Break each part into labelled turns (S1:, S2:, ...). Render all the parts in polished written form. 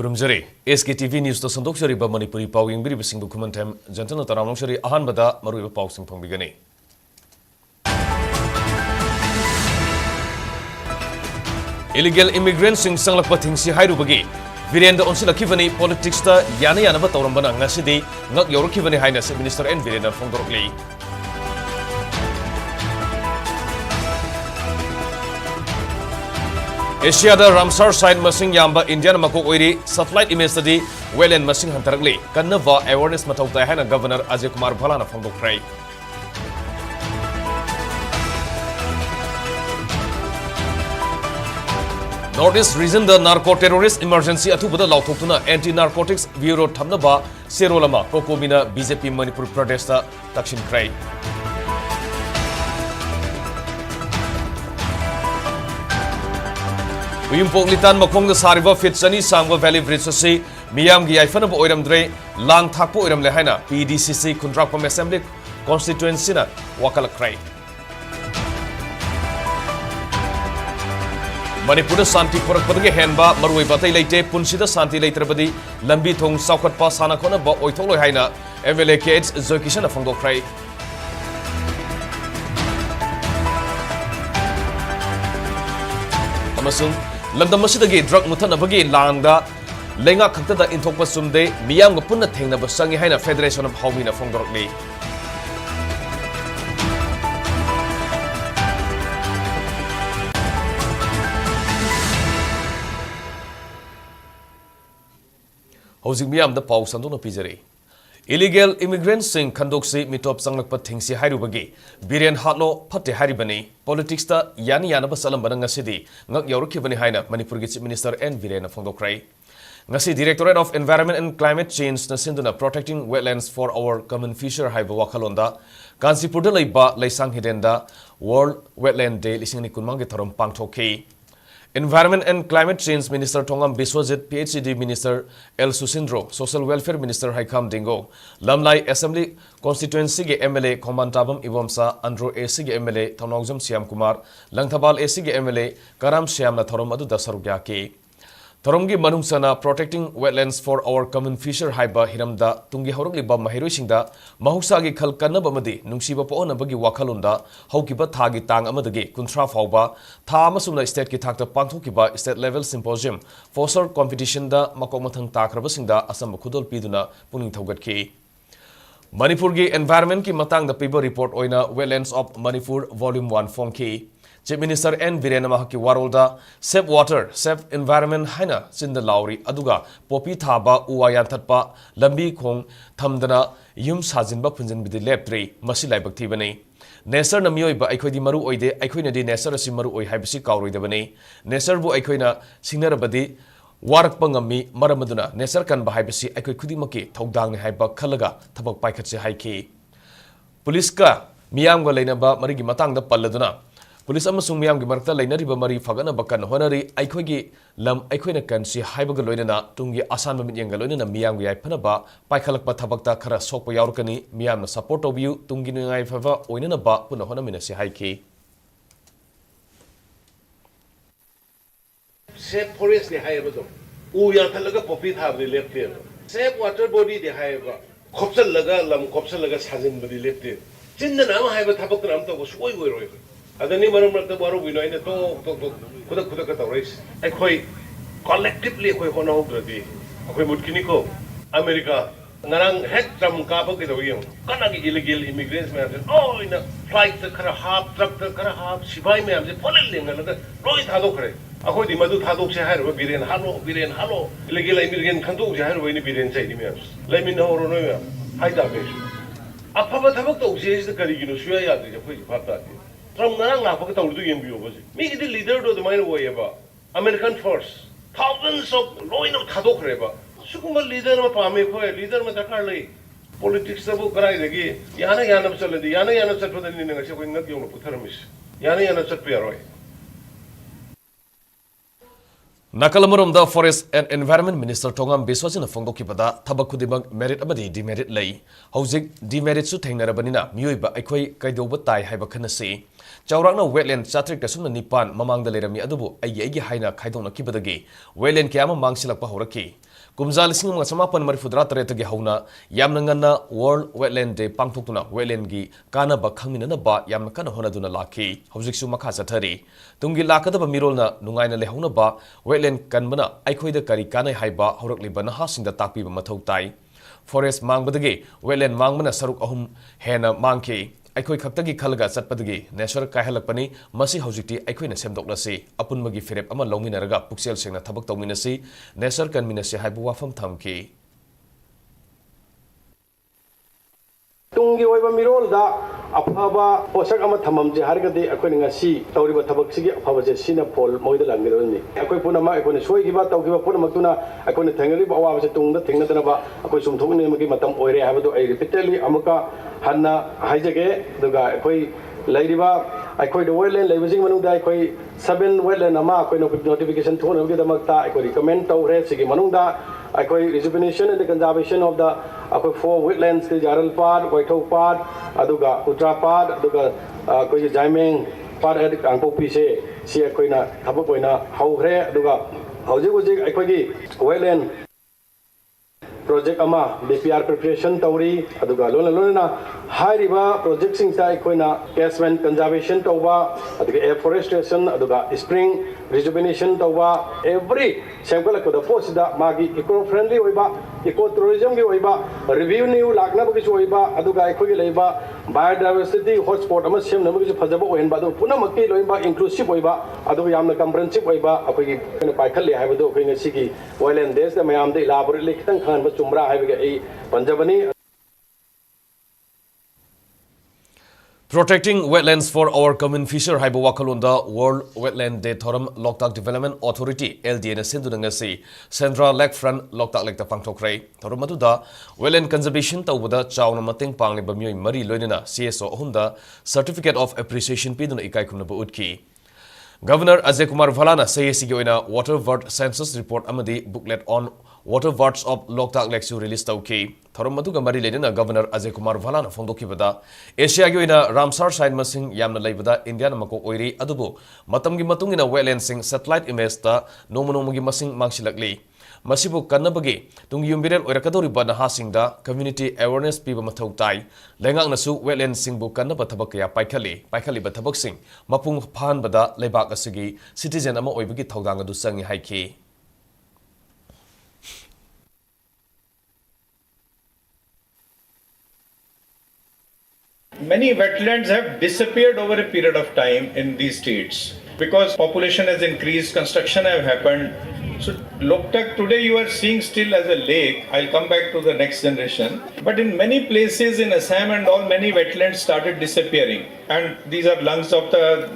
S1: Kurumjari, Sktv'S News to Sandokshari ba Manipuri pau yingbiri bisingbu KHUMANTHEM jantana taramlongshari ahanbada maruiba pau sing phongbigani. Illegal immigrants sing sanglakpa thingsi hairubagi Virendra onsilakivani politics ta yana yanaba tawrambana ngasidi ngak yorokivani haina Minister N Virendra phongdorokli. Asia da Ramsar site masing yamba Indian makok oiri satellite image study wetland masing hantarakli kanava awareness mathau tai hana Governor Ajay Kumar Bhalana phongdokrai. Northeast region the narco terrorist emergency athubada lauthokuna anti narcotics bureau thamnaba serolama prokomina BJP Manipur Pradesh ta takshin krai. Uyumpok litan makong da sariba fit sani sangwa valley bridge asi miyam gi aifana bo oiramdre lang thakpo oiramle haina PDCC Kundrakpam Assembly constituency na wakalakrai. Manipur Santi Purakpadagi henba marui batai leite punsida Santi leitrabadi lambi thong saukhatpa sana khona ba oitholoi haina MLA KH Zoikishan phongdokrai. Amasung Lamdam masidagi drug muthanabagi langda lenga khaktada inthokpa sumde miyam ga punna thengnaba sangi haina Federation of Haumina phongdorokli. Housing miyam da pau sandona pijari. Illegal immigrants sing kandoksi mitop sanglakpa thingsi hairubagi Biren hatlo phatte haribani politics ta yani yanaba salambana ngasidi ngak yorokibani haina Manipur gi Chief Minister N Virendra phongdokrai. Ngasi Directorate of Environment and Climate Change na sinduna protecting wetlands for our common future haiba wakhalonda Kansipur da leiba leisang hidenda World Wetland Day lisingni kunmangi tharom pangthokhi. Environment and Climate Change Minister Thongam Biswajit, PhD Minister L. Susindro, Social Welfare Minister Haikam Dingo, Lamlai Assembly Constituency ge MLA Khomantabam Ibomsa, Andro AC ge MLA Thonongzam Siam Kumar, Langthabal AC ge MLA Karam Siam na Thorom adu dasarugya ke. Thoromgi manungsana protecting wetlands for our common future haiba hiramda tungi horogli ba mahiroisingda mahusagi khal kanaba amadi nungsiba paonabagi wakhalunda haukiba thagi tang amadagi kunthra fauba tha amasumna state ki thakta pangthokiba state level symposium foster competition da makomathang takrabasingda asam khudol piduna puning thogatki. Manipur gi environment ki matang da piba report oina Wetlands of Manipur volume 1 phongki. Chief Minister N Virendra Mahaki Warolda Save Water, Save Environment Haina Sinda Lauri Aduga Popi Thaba Uwayan Thatpa Lambi Khong Thamdana Yum Sajinba Punjan Bidi Leptri Masilai Baktibani. Nesar Namioiba Aikodi Maru Oide Aikoina di Nesar Simaru Oi Habisi Kauridabani. Nesar Bu Aikoina Sinarabadi Warak Pangami Maramaduna Nesar Kan Bahibisi Aikoi Kudimaki Togdang Haiba Kalaga Tabak Paikatsi Haiki. Police ka Miyam Galenaba Marigi Matang the Paladuna. Police amasung miyam gi marakta lainariba mari fagana bakan honari aikhoigi lam aikhoina kansi haibaga loinana tungi asan mamit yenga loinana miyam gi aipanaba paikhalakpa thabakta khara sokpa yaurkani miyamna support obiu tungi ngai phava oinana ba puna hona minasi haiki.
S2: Save forest de haibado u yang thalaga popi thabri lepte save water body de haiba khopsal laga lam khopsal laga sajin badi lepte chinna nam haiba thabak ram to soi goi roi adani maram rakta baro winoina to kuda ka tawrais ai collectively khoi hona hogradi khoi mutkini ko America ngarang het tam ka ba ki doyong kana gi illegal immigrants me oh ina flight ta khara half truck ta khara half sibai me amse polel lenga la roi thado khare akhoi di madu thadok se har ba biren halo illegal immigrant khandu se har ba ni biren chai ni me lemin no ro no ya haida be apaba thabak to je is kari gi no suya ya de khoi phata From Narang Lapa to do you me the leader to the minor way about American force. Thousands of loin of Tadokreba. Sukuma leader of Pame, leader of Takarli. Politics of Ukraine, Yana Yana Saladi, Yana Yana Sat for the Ninaka, when not young Putaramis. Yana Yana Sat Pierroi.
S1: Nakalamurum the Forest and Environment Minister Tongam Biswajin Fongokipada, Tabakudibang merit abadi demerit lay. Housing demerit su Tanarabanina, Muiba, Equi, Kaidobatai, Habakanasi. Chaurana wetland Satrik Kasuna Nipan, Mamang the Lerami Adubu, Ayagi Haina Kaidona Kibadagi, Wetland Kiama Mangsilak Pahoraki. Kumza lising mga samapan marifudra taretagi hauna yamna ngana World Wetland Day pangthokuna wetland gi kana ba khangmina ba yamna kana honaduna lakhi hojiksu makha chathari tungi lakadaba mirolna nungaina lehona ba wetland kanbana aikhoida kari kanai haiba horakliba na hasinda takpi ba mathau tai forest mangbadagi wetland mangmana saruk ahum hena mangki aikoi khakta gi khalga chatpadagi nature kaihalakpani masi hojikti aikhoina semdoklasi apunmagi ferep ama longminaraga puksel sengna thabak tawminasi nature kanminasi haibu wafam thamki
S3: tungi oiba mirol da afaba posak ama thamam je hargadi akoi ngasi tawriba thabak sigi afaba je sina pol moida langironi akoi punama akoi soi giba tawgiba punama tuna akoi thengari ba awa se tungda thengna dana ba akoi sumthokni magi matam oire habadu ai repeatedly amaka hanna haijage duga akoi lairiba akoi the wetland laibajing manung da akoi 7 wetland ama akoi notification thona gi damakta akoi recommend tawre sigi manung da akoi rejuvenation and the conservation of the akoi 4 wetlands the jaral part waithau part aduga utra part aduga akoi jaimeng part ad angpopi se si akoi na thabak oina hauhre aduga hojik akoi gi wetland project ama DPR preparation tawri aduga lona hairiba project sing sai koina catchment conservation tawba aduga afforestation aduga spring rejuvenation tawba every sample ko the force da magi eco friendly oiba eco tourism gi oiba review new lakna bagi oiba aduga ekoi gi leiba biodiversity hotspot ama sem na bagi phajaba ohen ba do puna makki loiba inclusive oiba aduga yamna comprehensive oiba akoi gi paikhalle haibado koi ngasi gi wetland days da mayam de elaborate lekitang khan ba chumra haibiga ei panjabani.
S1: Protecting wetlands for our common future haiba wakalunda World Wetland Day thoram Loktak Development Authority LDA na sindunangasi Central Lakefront Loktak Lake ta pangthokrai thoram aduda wetland conservation tawbada chawna mateng pangle bamyoi mari loinana CSO ahumda Certificate of Appreciation piduna ikai khumna ba utki Governor Ajay Kumar Bhalana sayesi gi oina water word census report amadi booklet on water words of Loktak Lake su release tawki thoram matuga mari lenina Governor Ajay Kumar Bhalana fongdokibada Asia gi oina Ramsar site masing yamna leibada India na mako oiri adubu matamgi matungina wetland sing satellite image ta nomonomogi masing mangsilakli masibu kannabagi tung yumbirel oirakadoriba nahasingda community awareness piba mathau tai lengak nasu wetland singbu kannaba thabak ya paikhali ba thabak sing mapung phan bada leibak asigi citizen ama oibagi thaudang adu sangi haiki
S4: Many wetlands have disappeared over a period of time in these states because population has increased, construction have happened. So Loktak today you are seeing still as a lake. I'll come back to the next generation. But in many places in Assam and all, many wetlands started disappearing. And these are lungs of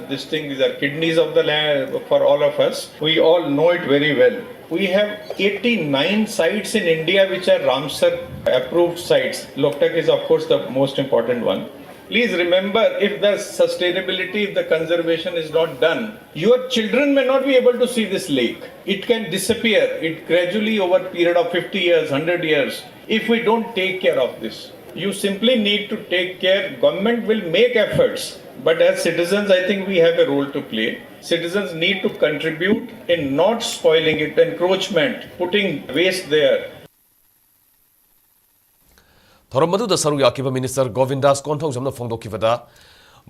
S4: these are kidneys of the land for all of us. We all know it very well. We have 89 sites in India which are Ramsar approved sites. Loktak is of course the most important one. Please remember, if the sustainability, if the conservation is not done, your children may not be able to see this lake. It can disappear. It gradually over a period of 50 years, 100 years, if we don't take care of this. You simply need to take care. Government will make efforts. But as citizens, I think we have a role to play. Citizens need to contribute in not spoiling it, encroachment, putting waste there.
S1: thoramadu da saru yakiba minister Govindas Konthong jamna fongdokibada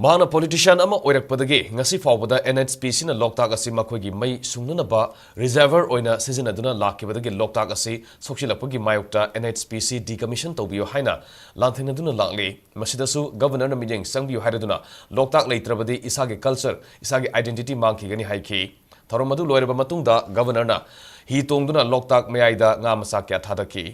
S1: mana politician ama oirakpadagi ngasi fawbada NHPC na Loktak asi makhoi mai sungnaba reservoir oina sizinaduna lakibadagi Loktak asi soksilapagi mayokta NHPC decommission tawbiyo haina lanthinaduna lakli masidasu governor na mijeng sangbiyo hairaduna Loktak leitrabadi isagi culture isagi identity mangkigani haiki thoramadu loiraba matungda governor na hi tongduna Loktak mayaida ngamasa kya thadaki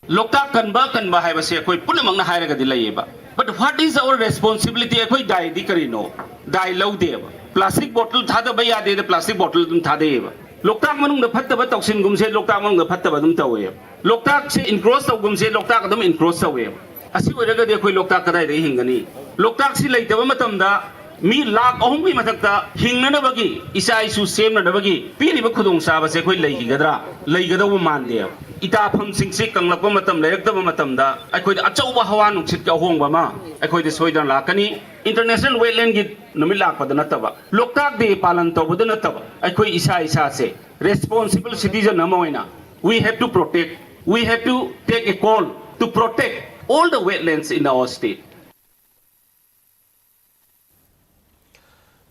S5: Loktak kanba hai base koi punamang na haira ga dilayeba but what is our responsibility koi dai di karino dai lau deba plastic bottle thada ba ya de plastic bottle dum thadeba Loktak manung da phatta ba toksin gum se Loktak manung da phatta ba dum tawe Loktak se encroach taw gum se Loktak dum encroach tawe asi oiraga de koi Loktak kadai dai hingani Loktak si leitaba matam da mi lak ahum gi mathakta hingnana bagi isa isu semna da bagi piri ba khudong sa ba se koi leigadra leigadaw mande इताफम सिंगसे कंगलप मतम लेरक्तब मतमदा अखोइद अचौबा हवा नुसित का होंगबा मा अखोइद सोइदन लाकनी international wetland की नुमित लाकपद नतबा लोकताक दे पालन तौबद नतबा अखोइ इसा इसा से responsible citizen अमा होइना we have to protect, we have to take a call to protect all the wetlands in our state.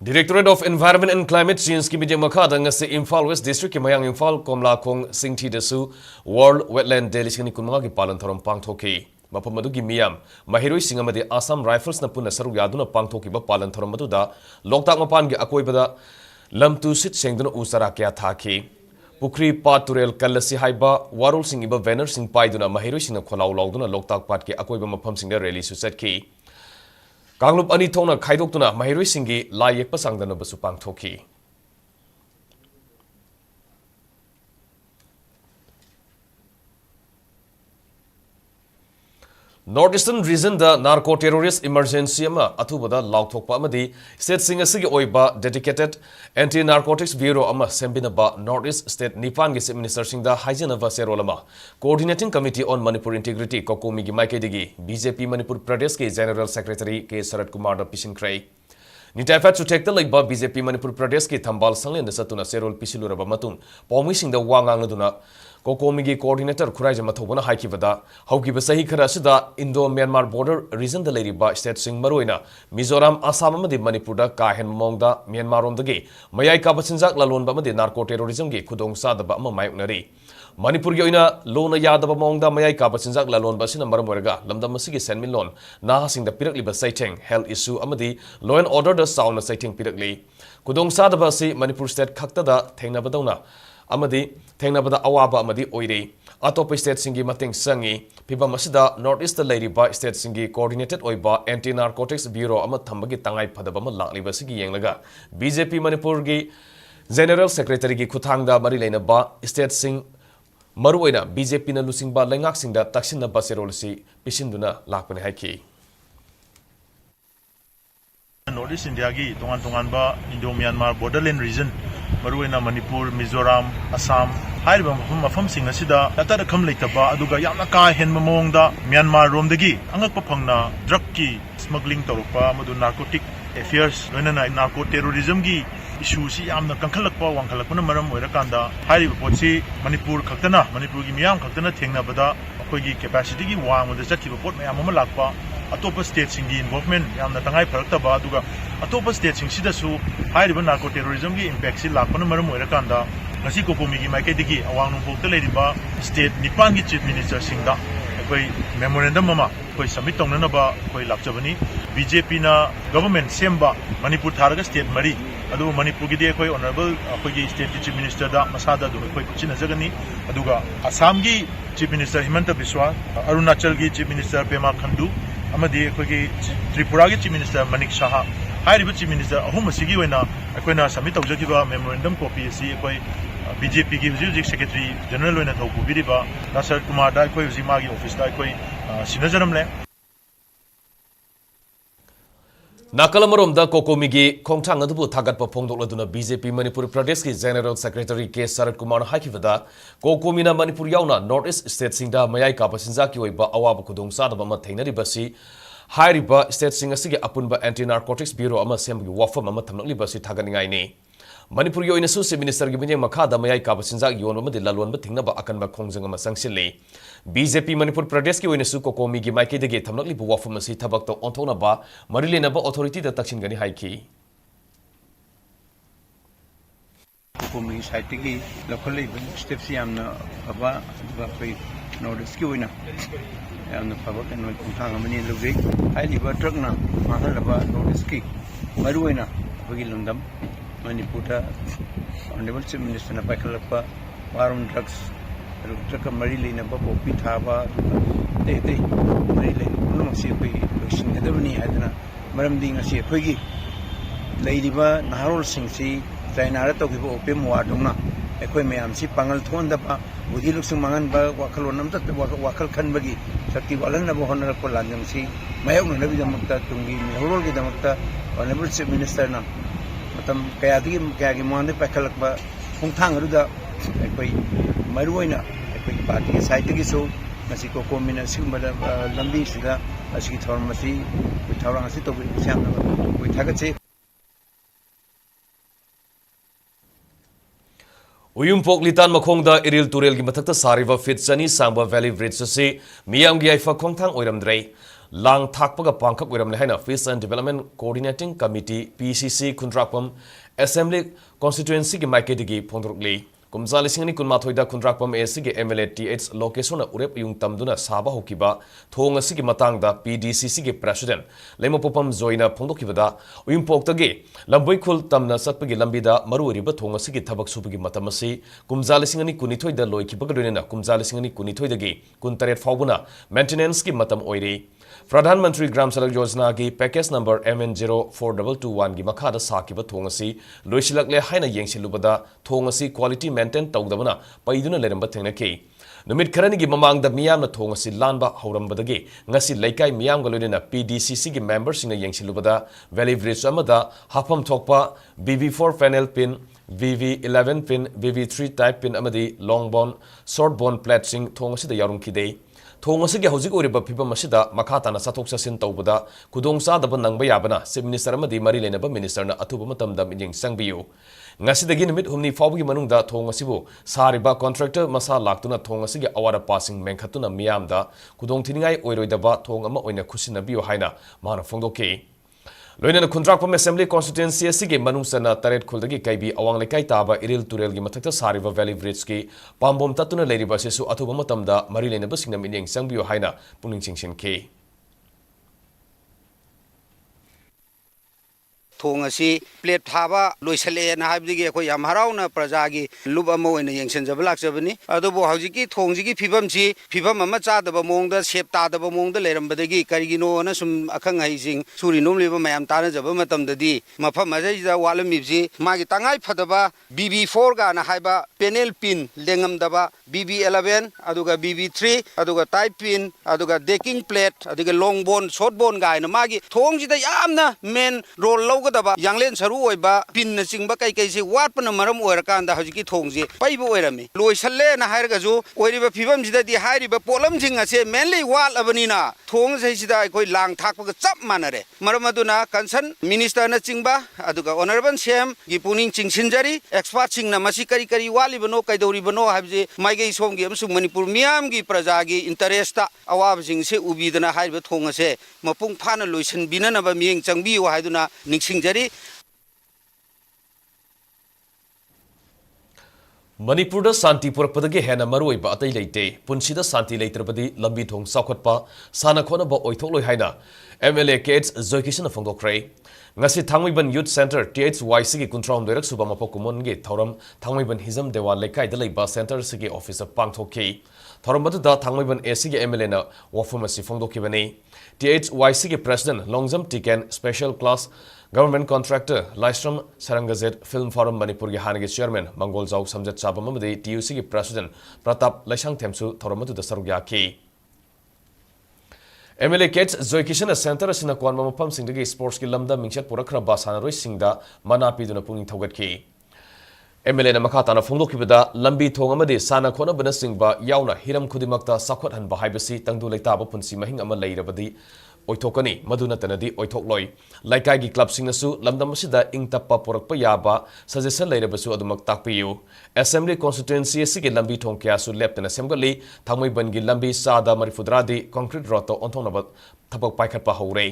S1: Directorate of Environment and Climate Change ki mijeng makhada ngasi Imphal West District ki mayang Imphal Komla Khong Singthi desu World Wetland Day lisini kunma ki palan thoram pangthoki mapam adu gi miyam mahiroi singamadi Assam Rifles na punna saru yaduna pangthoki ba palan thoram madu da loktak mapan gi akoi bada lamtu sit sengduna usara kya thaki Pukri Pat Turel Kalasi Haiba Warul Singh iba Vener Singh Paiduna Mahiroi Singh Kholau Lauduna Loktak Pat ki akoi ba mapam singda rally suset ki Kanglup ani thona khaidokuna Mahiroi Singhi lai yekpa sangdana basu pangthoki Northeastern region the narco terrorist emergency ama athubada lauthokpa amadi state sing asigi oiba dedicated anti narcotics bureau ama sembinaba Northeast state Nipan gi minister sing da haijanava serolama coordinating committee on Manipur integrity kokomi gi maikedigi BJP Manipur Pradesh ki general secretary K Sarat Kumar da pishin krai Nitafat to take the like BJP Manipur Pradesh ki thambal sanglen da satuna serol pisiluraba matung pomi sing da wangang duna Kokomigi coordinator Kuraija Mathobana Haikivada, Haukiba Sahi Karasida, Indo Myanmar border reason the lady by state sing Maruina, Mizoram Asamadi Manipurda, Kahen Mongda, Myanmar on the gay, Mayai Kabasinzak Lalon Bamadi narco terrorism gi Kudong Sada Bama Maiknari. Manipur Yoina, Lona Yada Mongda, Mayai Kabasinzak Lalon Basina Maramurga, Lamda Masigi Senmilon, Nahasing the Pirakli Basaiting, Hell issue Amadi, law and order the sound of citing Pirakli. Kudong Sada Basi, Manipur state Kaktada, Tena Badona. Amadi thengnabada awaba amadi oire atop state singi mating sangi piba masida northeast lady by state singi coordinated oiba anti narcotics bureau ama thambagi tangai phadaba ma lakliba sigi yenglaga BJP Manipur gi general secretary gi khuthangda mari leina ba state sing maruoina BJP na lusingba lengak singda taksinna baserol si pisinduna lakpane haiki
S6: Northeast India ki tongan ba Indo Myanmar borderland region Maruina Manipur Mizoram Assam haiba mafam sing asida data kham leitaba aduga yamna ka henma mongda Myanmar romdagi angakpa phangna drug ki smuggling tawpa madu narcotic affairs loina narco terrorism gi issue si yamna kankhalakpa wangkhalakpana maram oirakanda haiba potsi Manipur khaktana Manipur gi miyam khaktana thengna bada akoigi capacity gi wangda chakhiba pot mayam ama lakpa atop state singi involvement yamna tangai pharakta ba aduga atop state sing sidasu haiba narco terrorism gi impact si lakpana maram oirakanda ngasi kokomi gi maikaidigi awang nungpokta leiriba state Nipan gi chief minister singda akoi memorandum mama koi submit tongna ba koi lakchabani BJP na government semba Manipur tharaga state mari adu Manipur gi de koi honorable akoi gi state chief minister da masada du koi kuchina jagani aduga Assam gi chief minister Himanta Biswa Arunachal gi chief minister Pema Khandu amadi akoi gi Tripura gi chief minister Manik Saha hairiba chief minister ahum asigi wena akoi na submit tawjakiba memorandum copy si akoi BJP ki Hujik Secretary General wena thau biriba Nasar Kumar da koi Hujima gi office da koi sinajaram le
S1: Nakalamarom da Kokomigi Kongtang adu thagat pa phongdokladuna BJP Manipur Pradesh ki General Secretary K Sarat Kumar Haikivada Kokomina Manipur yauna Northeast State singda mayai ka pasinja ki oiba awaba khudong sada ba ma thainari basi hairiba state singa sige apunba anti narcotics bureau ama semgi wafam ama thamnakli basi thaganingai ni Manipur yoina su se minister gi bine makhada mayai ka pasinja yon ma de lalwan ba thingna ba akan ba khongjang ma sangsil le BJP Manipur Pradesh ki oina su kokomi gi maike de ge thamnakli bu wafam asi thabak to onthona ba marilena ba authority da taksin gani haiki
S7: kokomi site gi local steps yamna aba ba kai notice ki oina yamna phaba kan thang amani lugi hai liba truck na mahalaba notice ki maru oina bagi lundam Manipur honorable chief minister na paikalapa warum drugs truck mari lena ba popi thaba de mari lena puno si koi losin gadabani hadna maram ding asi koi gi leiriba naharol sing si trainara to gi opem wadungna ekoi mayam si pangal thon da ba budi luksung mangan ba wakal onam ta wakal khan bagi sakti walan na bo honor ko lanjam si mayok na bi damakta tungi mehrol gi damakta honorable chief minister na matam kaya gi mande pakhalak ba khongthang ru da ekoi maruina ꯑꯩꯈꯣꯏꯒꯤ ꯄꯥꯔꯇꯤꯒꯤ ꯁꯥꯏꯠꯇꯒꯤꯁꯨ ꯉꯁꯤ ꯀꯣꯀꯣꯃꯤꯟ ꯑꯁꯤꯒꯨꯝꯕ ꯂꯝꯕꯤꯁꯤꯗ ꯑꯁꯤꯒꯤ ꯊꯧꯔꯝ ꯑꯁꯤ ꯑꯩꯈꯣꯏ ꯊꯧꯔꯥꯡ ꯑꯁꯤ ꯇꯧꯕꯤꯔꯤꯕꯁꯤ ꯌꯥꯝꯅ ꯑꯩꯈꯣꯏ ꯊꯥꯒꯠꯆꯩ.
S1: Uyumpok litan makhongda iril turel gi mathakta sariba fit chani sangba valley bridge asi miyam gi aifa khongthang oiramdrei lang thakpaga pangkhak oiramle haina Peace and Development Coordinating Committee PCC Khundrakpam Assembly Constituency gi maikedi phondrokli kumza lisingani kunmathoida Khundrakpam AC gi MLA TH location urep yung tamduna saba hokiba thong asi gi matangda PDCC gi President Lemopopam Zoina phondokibada Uyumpok tagi lamboi khul tamna satpagi lambida maru riba thong asi gi thabak subagi matamasi kumza lisingani kunithoida loikibaga doina kumza lisingani kunithoidagi kuntaret faubuna maintenance gi matam oiri Pradhan Mantri Gram Sadak Yojana ki package number MN04221 gi makhada sakiba thong asi loisilakle haina yengsilubada thong asi quality maintain tawdabana paiduna leramba thengnaki numit kharani gi mamangda miyamna thong asi lanba haurambadagi ngasi laikai miyam galodina PDCC gi members singa yengsilubada valley bridge amada hafam thokpa BB4 panel pin VV11 pin VV3 type pin amadi long bone short bone plating thong asi da yarum kidei thong asigi hojik oriba phibam asida makhatana sathok sasin tawbada kudong sadaba nangba yabana Chief Minister amadi mari lenaba minister na athuba matamda mining sangbiyu ngasidagi numit humni fawgi manungda thong asibu sariba contractor masa laktuna thong asigi awara passing menkhatuna miyamda kudong thiningai oiroidaba thong ama oina khusinabiyo haina mana phongdoki Loinana Khundrakpam Assembly Constituency asigi manungsana taret khuldagi kaibi awang lekai taba iril turel gi mathakta sariba valley bridge ki pambom tatuna leiriba sesu athuba matamda mari lenaba singnam inyeng sangbiyo haina puning chingsinki
S8: thong asi plate thaba loisale na habdigi ekoi yam harauna prajagi lub ama oina yengsenjaba lakjabani adubo hawjiki thongjigi phibam ama chadaba mongda sep tadaba mongda lerambadagi karigino na sum akhang haising suri nomleba mayam tana jaba matamdadi mafam ajai walamibji magi tangai phadaba BB4 ga na haiba panel pin lengamdaba BB11 aduga BB3 aduga type pin aduga decking plate aduga long bone short bone ga na magi thongjida yamna main role daba yanglen saru oiba pin na chingba kai kai se watpana maram oirakanda hajiki thongji paiba oirami loisalle na hairgaju oiriba phibam jida di hairiba polam jing ase mainly wal abanina thong seisida koi lang thakpa chap manare maram aduna concern minister na chingba aduga honorable CM gi puning chingsinjari expert singna masi kari kari wali bano kaidori bano habje maigei somgi amsung Manipur miyam gi praja gi interest ta awab jing se ubidana hairiba thong ase mapung phana loisan binana ba mieng changbi wa haiduna ningsingjari
S1: Manipur da Santi Purakpadagi Hena Maruiba Atai Leite, Punsida Santi Laterabadi, Lambi Thong Sakotpa, Sana Konaba Oitolo Haina, MLA Kates Zoikishan of Fongokray. Ngasi Thangwiban Youth Center, THYC Kuntram Direct Subama Pokumongi, Thoram, Thangwiban Hizam Dewa Lekai Delay Bus Center Sigi Officer Pangtoki. Thoramatu da Thangwiban ACG MLA na Wafumasi Fongdokibani. THYC President Longzam Tiken Special Class Government Contractor Lystrom Sarangazet Film Forum Manipur gi Hanagi Chairman Mangol Zau Samjat Chabam amadi TUC gi President Pratap Laishang Themsu Thoramatu da Sarugya MLA Kates Zoikishan Center asina kwanma mafam singdagi sports ki lamda mingchat purakra basana roi singda mana piduna puning thogatki MLA na makhatana phongdokibada lambi thong amadi sana khona bana singba yauna hiram khudimakta sakhot han bahaibasi tangdu leitaba punsi mahing ama leirabadi oithokani maduna tanadi oithokloi laikai gi club singnasu lamdam asida ingtappa porakpa yaba suggestion leirabasu adumak takpiyu assembly constituency asigi lambi thong kya su leptana semgali thangmai bangi lambi sada marifudradi concrete roto onthonaba thabak paikhatpa hore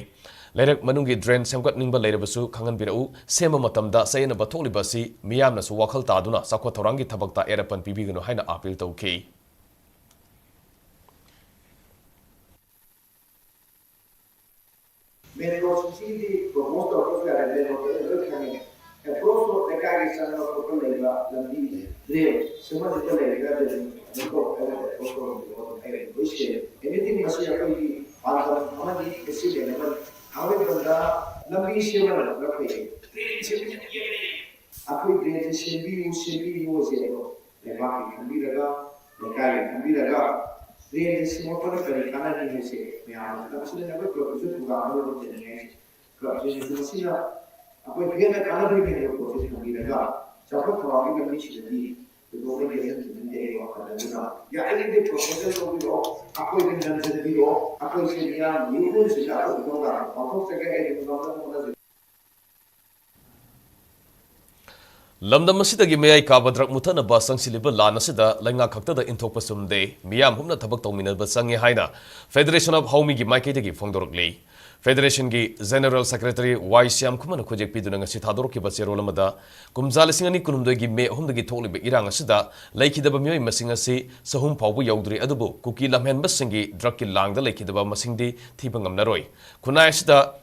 S1: Lerak manungi drain semkat ningba leirabasu khangan birau sema matamda sayena batholibasi miyamna su wakhal taduna sakwa thorangi thabakta erapan pibigano haina appeal tawki
S9: Many constituency most of us are coming. And also the guy is an of the Leo, so much the anything must be a decision. However, the Lambi Shivan, Aku grade CB was zero. The market can be the guy, the guy can be the guy. There is more for the Canadian say, may I absolutely never proposed to our generation. Corruption is the Sia. Upon here, the Canadian process can be the guy. Support for our Michigan. Nobody else in the day of Kaduna. Yeah, I think the proposal of the law, according to the law, according to the new Sita, of the guy,
S1: Lamdam asidagi mayai kabadrak muthanaba sangsilibba lan asida lainga khaktada inthokpa sumde miyam humna thabak tawminaba sangi haina Federation of Haumi gi maikaidagi phongdorokli Federation gi General Secretary Y Syam Khumana khojek piduna ngasi thadorokki basero lamada kumjal singani kunumdoi gi me humdagi thokliba irang asida laikidaba miyai masing asi sahum phawbu yaudri adubu kuki lamhenba singi drug ki langda laikidaba masingdi thiba ngamnaroi khunai asida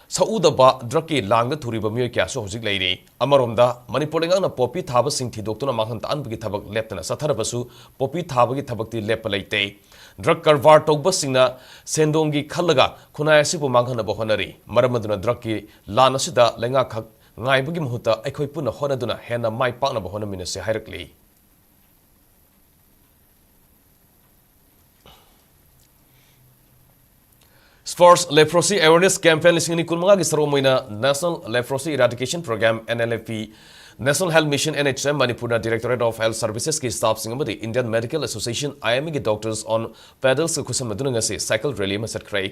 S1: Saudaba draki langda thuriba miyoi kya so hojik leiri amaromda Manipur lengana popi thaba sing thidokuna manghan ta anbagi thabak leptana satharabasu popi thabagi thabakti lepa leite drug karvar togba singna sendongi khallaga khunai asibu manghanaba honari maramaduna draki lana sida lenga khak ngaibagi muhuta aikhoi puna honaduna hena mai paknaba honamina se hairakli Sports Leprosy Awareness Campaign lisingni kulmanga gisaro moina National Leprosy Eradication Program NLFP National Health Mission NHM Manipur Directorate of Health Services ki staff singamadi Indian Medical Association IME ki doctors on pedals kusam madunanga se cycle rally ma satkrai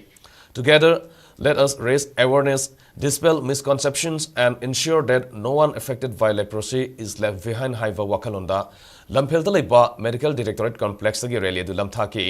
S1: Together let us raise awareness dispel misconceptions and ensure that no one affected by leprosy is left behind haiva wakalonda Lamphelda leiba Medical Directorate Complex gi rally du lamthaki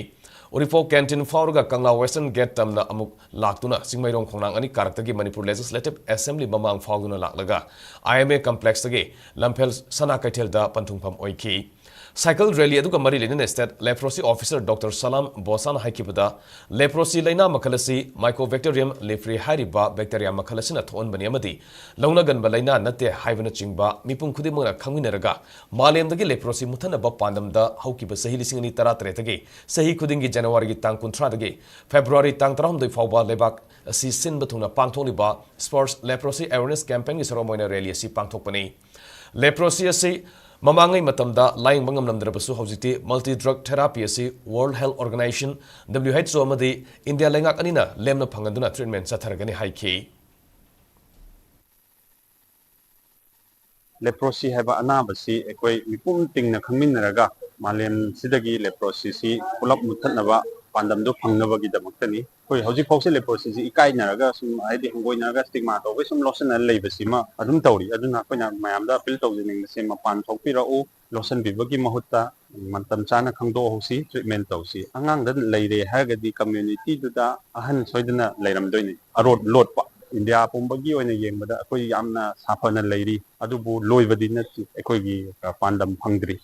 S1: Oripo Canteen Faurga Kangla Western Gate Tamna Amuk Laktuna, Singmairong Konang Ani Karakagi Manipur Legislative Assembly Mamang Fauguna Laklaga, IMA Complex Tage, Lampel Sanakaitel Pantungpam Oiki. Cycle rally aduga mari lenin state leprosy officer Dr. Salam Bosan Haikibada, leprosy Lena Makalasi, Mycobacterium leprae hariba bacteria Makalasina Thon Baniamadi, Launagan Balina Nate Hivana Chingba, Mipung Kudimuna Kamineraga, Maliam the leprosy Mutanaba Pandam da Haukiba Sahilisini Taratretagi, Sahi Kudingi January Tang Kuntradagi, February Tang Tram de Fauba Lebak, Si Sin Batuna Pantoliba, Sports Leprosy Awareness Campaign is Romoina Rally Si Pantopani. Leprosy si Mamangai matamda lying bangam namdrabasu hojiti multi drug therapy asi World Health Organization WHO amadi India lengak anina lemna phanganduna treatment satharagani haiki
S10: Leprosy haba anabasi ekoi mipum tingna khangminaraga malem sidagi leprosy si pulap muthanaba pandam do phangnaba gi damaktani koi hojik phawse leprosy si ikai naraga sum aidi hongoi naraga stigma to sum lotion leibasi ma adum tawri aduna koina mayamda appeal tawjining se mapan thokpira u lotion bibagi mahutta mantam chana khangdo hosi treatment tawsi angang da leire hagadi community duda ahan soidana leiramdoini arod lotpa India pumbagi oina yengmada akoi yamna safana leiri adubu loibadi nati ekoi gi pandam phangdri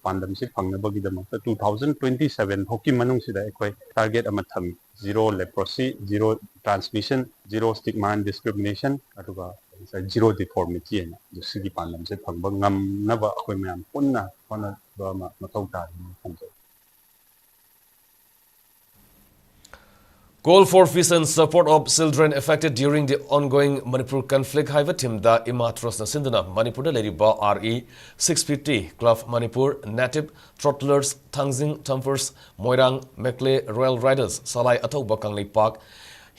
S10: pandam si phangnabagi damakta 2027 hoki manung sida ekoi target ama thami zero leprosy zero transmission zero stigma and discrimination aduga zero deformity ena sigi pandam se phangba ngamnaba akoi mayam punna hona ba mathau ta
S1: Call for peace and support of children affected during the ongoing Manipur conflict. Haiva Timda Imatros Nasindana Manipur Leriba RE 650 Club Manipur Native Trottlers Tangzing Tumpers Moirang Mekle Royal Riders Salai Atau Bakangli Park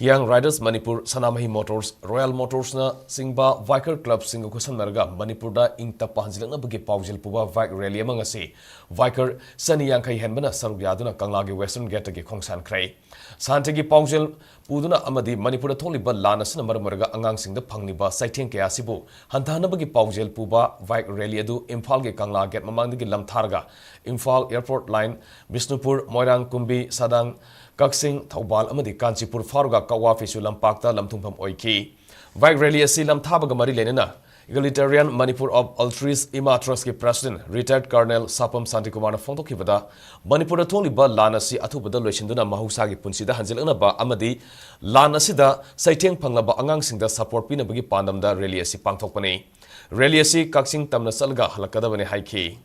S1: Young Riders Manipur Sanamahi Motors Royal Motors na Singba Viker Club Singakusan Narga Manipur da Ingta Panjilana Bagi Paujil Puba Vik Rally Mangasi Viker Sani Yankai Henbana Sarubiaduna Kanglagi Western Gate Kongsan Kray Santagi Paujil Puduna Amadi Manipur Toliba Lanas Marga Angang Sing the Pangliba Saiting Kasibu Hantana Bagi Paujil Puba Vik Rally Adu Imphal Ge Kangla Get Mamandigi Lamtarga Imphal Airport Line Bisnupur Moirang Kumbi Sadang Kaksing Taubal Amadi Kanchipur Faruga Kawa Fisu Lampakta Lamtumpam Oiki Vik Rally Asi Lamtabaga Mari Lenina Egalitarian Manipur of Altruist Imatraski President Retired Colonel Sapam Santikumana Fontokivada Manipur Toliba Lanasi Atubada Lushinduna Mahusagi Punsida Hanzilanaba Amadi Lanasida Saiteng Panglaba Angang Singda Support Pinabagi Pandamda Rally Asi Pangtokpani Rally Asi Kaksing Tamna Salga Halakadabane Haiki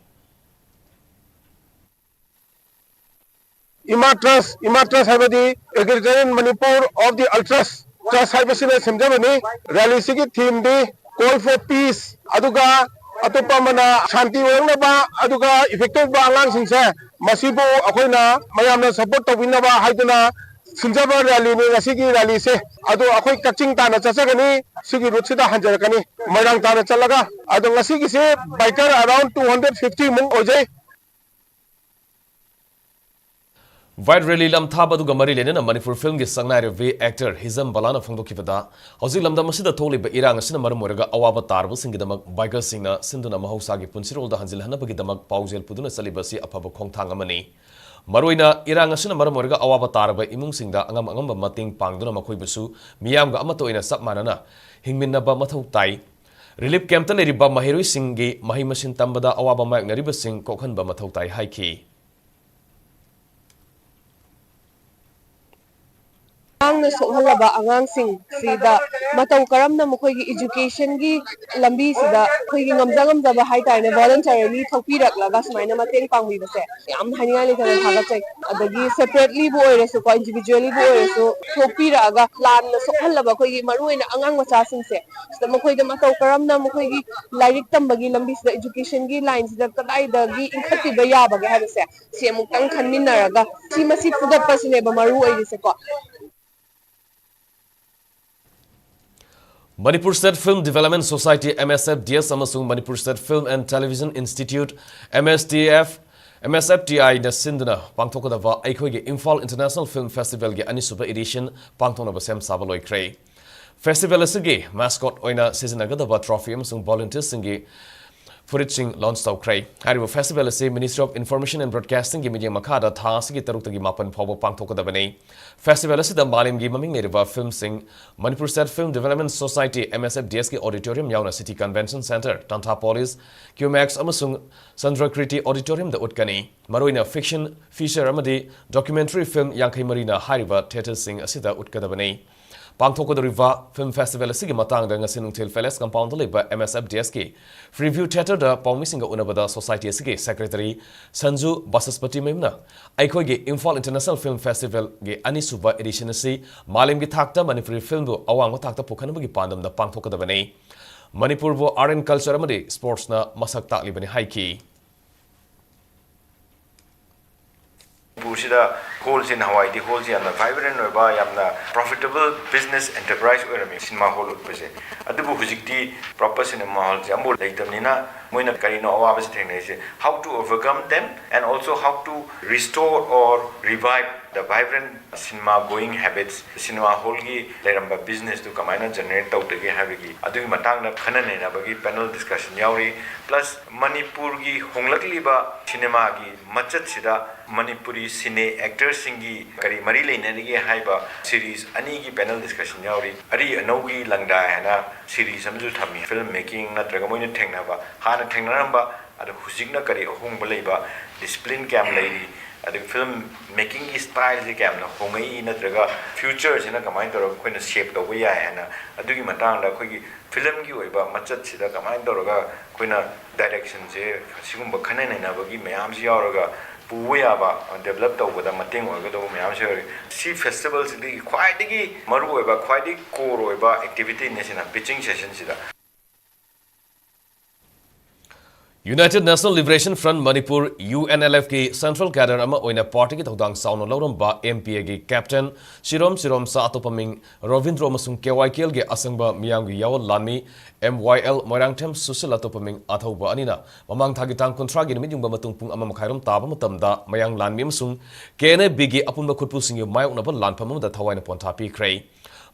S11: Imatras Habadi, Egalitarian Manipur of the Ultras, Trust Hybasina Simjamani, Rally Sigi Theme Day, Call for Peace, Aduga, Atupamana, Shanti Wanaba, Aduga, Effective Balang Singsa, Masibo, Akona, Mayamna support of Winaba, Haidana, सिंजबा rally ने ngasi rally se ado akhoi kaching ta na chachagani sigi route sida hanjarakani mairang ta na chalaga ado ngasi gi se biker around 250 mung ojai
S1: White Rally lam thaba du gamari lena Manipur film gi sangnai re actor Hizam Balana phongdokibada hauji lamda masida tholiba irang asina maram moraga awaba tarbu singidamak biker singna sinduna mahausa gi punsirol da hanjil hanaba gi damak paujel puduna salibasi afaba khongthang amani maroina irang asina maram moraga awaba tarba imung singda angam angam mating pangduna makhoi busu miyam ga amato ina sap manana hingminna ba mathau tai relief camp ta leriba mahiroi singi mahimasin tambada awaba mak nariba sing kokhan ba mathau tai haiki
S12: Ang sohalaba angang sing sida matau karamna mukhoigi education gi lambi sida khoigi ngamjangam jaba haitai ne voluntarily thopirak laga smaina mateng pangbi base yam haninga le tan thaga chai adagi separately bo oiresu ko individually bo oiresu thopiraga plan na sohalaba khoigi maruina angang macha sing se sida mukhoida matau karamna mukhoigi lairik tambagi lambi sida education gi line sida kadai dagi inkhati ba yaba ga habase se mukang khanminaraga simasi pugatpa sine ba maru oirise ko
S1: Manipur State Film Development Society MSFDS amasung Manipur State Film and Television Institute MSFTI na sinduna pangthokadaba aikhoige Imphal International Film Festival ge anisuba edition pangthonaba sem saba loikre festival asige mascot oina seasinagadaba trophy amasung volunteers singi Furiching launch tawkrai haribo festival ase Ministry of Information and Broadcasting gi media makada tha asigi taruk mapan phawa pangthokadabani festival ase da malim gi maming leriba film sing Manipur State Film Development Society MSFDS ki auditorium yauna City Convention Center Tanta Police QMAX amasung Sandrakriti auditorium da utkani maroina fiction feature amadi documentary film yankai marina hariba theater sing asida utkadabani Pangthokadariva Film Festival asigi matang da ngasinung til Feles compound liba MSFDS ki Freeview Theater da Paumisinga Unabada Society asigi Secretary Sanju Basaspati memna aikoi ge Imphal International Film Festival ge anisuba edition asi malim gi thakta Manipuri film bu awang thakta pukhanba gi pandam da pangthokadabani Manipur bu art and culture amadi sports na masak taklibani haiki
S13: Manipur halls in Hawaii, the halls are vibrant and profitable business enterprise. Cinema hall utpase. Adubu hujikti proper cinema hall jambu like them nina moina karino awabas thengnaise. How to overcome them and also how to restore or revive the vibrant cinema going habits. Cinema hall gi leramba business to kamaina generate tawtage habigi. Adugi matangna khanane na bagi panel discussion yauri plus Manipur gi honglakli ba cinema gi machat sida Manipuri cine actors singi kari mari leinarige haiba series ani gi panel discussion yauri ari anogi langda hana series amju thami film making natraga moina thengnaba hana thengnaramba adu hujikna kari ahungba leiba discipline cam leiri adu film making gi style ji cam na hongai natraga future sina kamai toro koina shape do ya hana adugi matang da khoi gi film gi oiba machat sida kamai toroga koina direction je sigumba khanai na bagi mayam ji yauraga Puwayaba develop the Mating or the See festivals the quite Maruba, quite core activity in a pitching session.
S1: United National Liberation Front Manipur UNLF ki Central Cadre ama oina party ki thodang sauno lauramba MPA gi Captain Shirom sa atopaming Ravindro amasung KYKL ge asangba miyang gi yaw lami MYL Moirangthem Susil atopaming athauba anina mamang thagi tang kontra gi nimit yungba matung pung ama makhairam taba matamda mayang lanmi amasung KNA bigi apunba khutpu sing yu mayok naba lanpam da thawaina ponta pi krei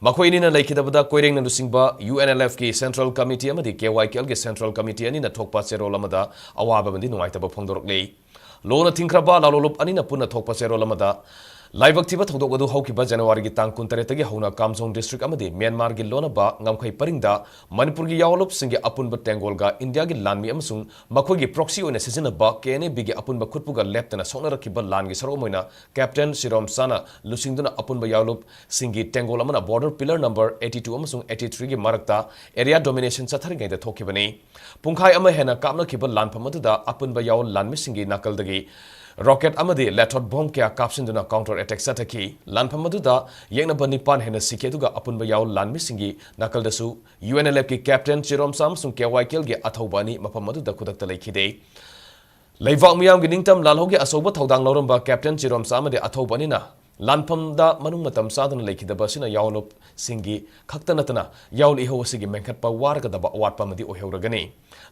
S1: Makoini na laikidabada koireng na nusingba UNLF ki Central Committee amadi KYKL ki Central Committee ani na thokpa chero lamada awaba bandi nuaitaba phongdorok lei lona thingkraba lalolup ani na punna thokpa chero lamada Laibak tiba thodok adu haukiba January gi tang kuntare tagi hauna Kamjong district amadi Myanmar gi lona ba ngamkhai paringda Manipur gi yawlop singi apunba tengol ga India gi lanmi amsung makhoi gi proxy oina sijina ba KNA bigi apunba khutpuga leptana sokna rakhiba lan gi saro moina Captain Shirom Sana lusingduna apunba yawlop singi tengol amana border pillar number 82 amsung 83 gi marakta area domination chathari da thokibani pungkhai ama hena kapna khiba lan phamatuda apunba yawl lanmi singi nakal dagi Rocket amadi lathot bomb kya kapsinduna counter attack sataki lanpamaduda yengna banipan hena sikeduga apunba yaw lanmi singi nakaldasu UNLF ki Captain Chirom Samsung KYKL ge athobani mapamaduda kudakta laikhide Leivak miyam gi ningtam lalhogi asoba thodang loramba Captain Chirom Samade athobani na ꯂꯥꯟꯐꯝꯗ ꯃꯅꯨꯡ ꯃꯇꯝ ꯆꯥꯗꯅ ꯂꯩꯈꯤꯗꯕ ꯑꯁꯤꯅ ꯌꯥꯎꯂꯣꯞꯁꯤꯡꯒꯤ ꯈꯛꯇ ꯅꯠꯇꯅ ꯌꯥꯎꯜ ꯏꯍꯧ ꯑꯁꯤꯒꯤ ꯃꯦꯟꯈꯠꯄ ꯋꯥꯔꯒꯗꯕ ꯑꯋꯥꯠꯄ ꯑꯃꯗꯤ ꯑꯣꯏꯍꯧꯔꯒꯅꯤ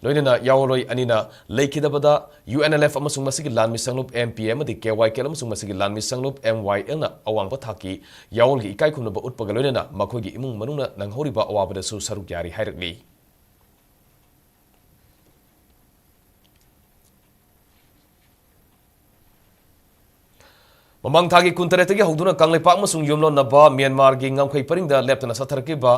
S1: ꯂꯣꯏꯅꯅ ꯌꯥꯎꯂꯣꯏ ꯑꯅꯤꯅ ꯂꯩꯈꯤꯗꯕꯗ UNLF ꯑꯃꯁꯨꯡ ꯃꯁꯤꯒꯤ ꯂꯥꯟꯃꯤ ꯁꯪꯂꯨꯞ MPA ꯑꯃꯗꯤ KYKL ꯑꯃꯁꯨꯡ ꯃꯁꯤꯒꯤ ꯂꯥꯟꯃꯤ ꯁꯪꯂꯨꯞ MYLꯅ ꯑꯋꯥꯡꯕ ꯊꯥꯛꯀꯤ ꯌꯥꯎꯜꯒꯤ ꯏꯀꯥꯏꯈꯨꯝꯅꯕ ꯎꯠꯄꯒ ꯂꯣꯏꯅꯅ ꯃꯈꯣꯏꯒꯤ ꯏꯃꯨꯡ ꯃꯅꯨꯡꯅ ꯅꯪꯍꯧꯔꯤꯕ ꯑꯋꯥꯕꯗꯁꯨ ꯁꯔꯨꯛ ꯌꯥꯔꯤ ꯍꯥꯏꯔꯛꯂꯤ ꯃꯃꯥꯡ ꯊꯥꯒꯤ ꯀꯨꯟꯇꯔꯦꯠꯇꯒꯤ ꯍꯧꯗꯨꯅ ꯀꯪꯂꯩꯄꯥꯛ ꯑꯃꯁꯨꯡ ꯌꯨꯝꯂꯣꯟꯅꯕ ꯃ꯭ꯌꯥꯟꯃꯥꯔꯒꯤ ꯉꯝꯈꯩ ꯄꯔꯤꯡꯗ ꯂꯦꯞꯇꯅ ꯆꯠꯊꯔꯛꯈꯤꯕ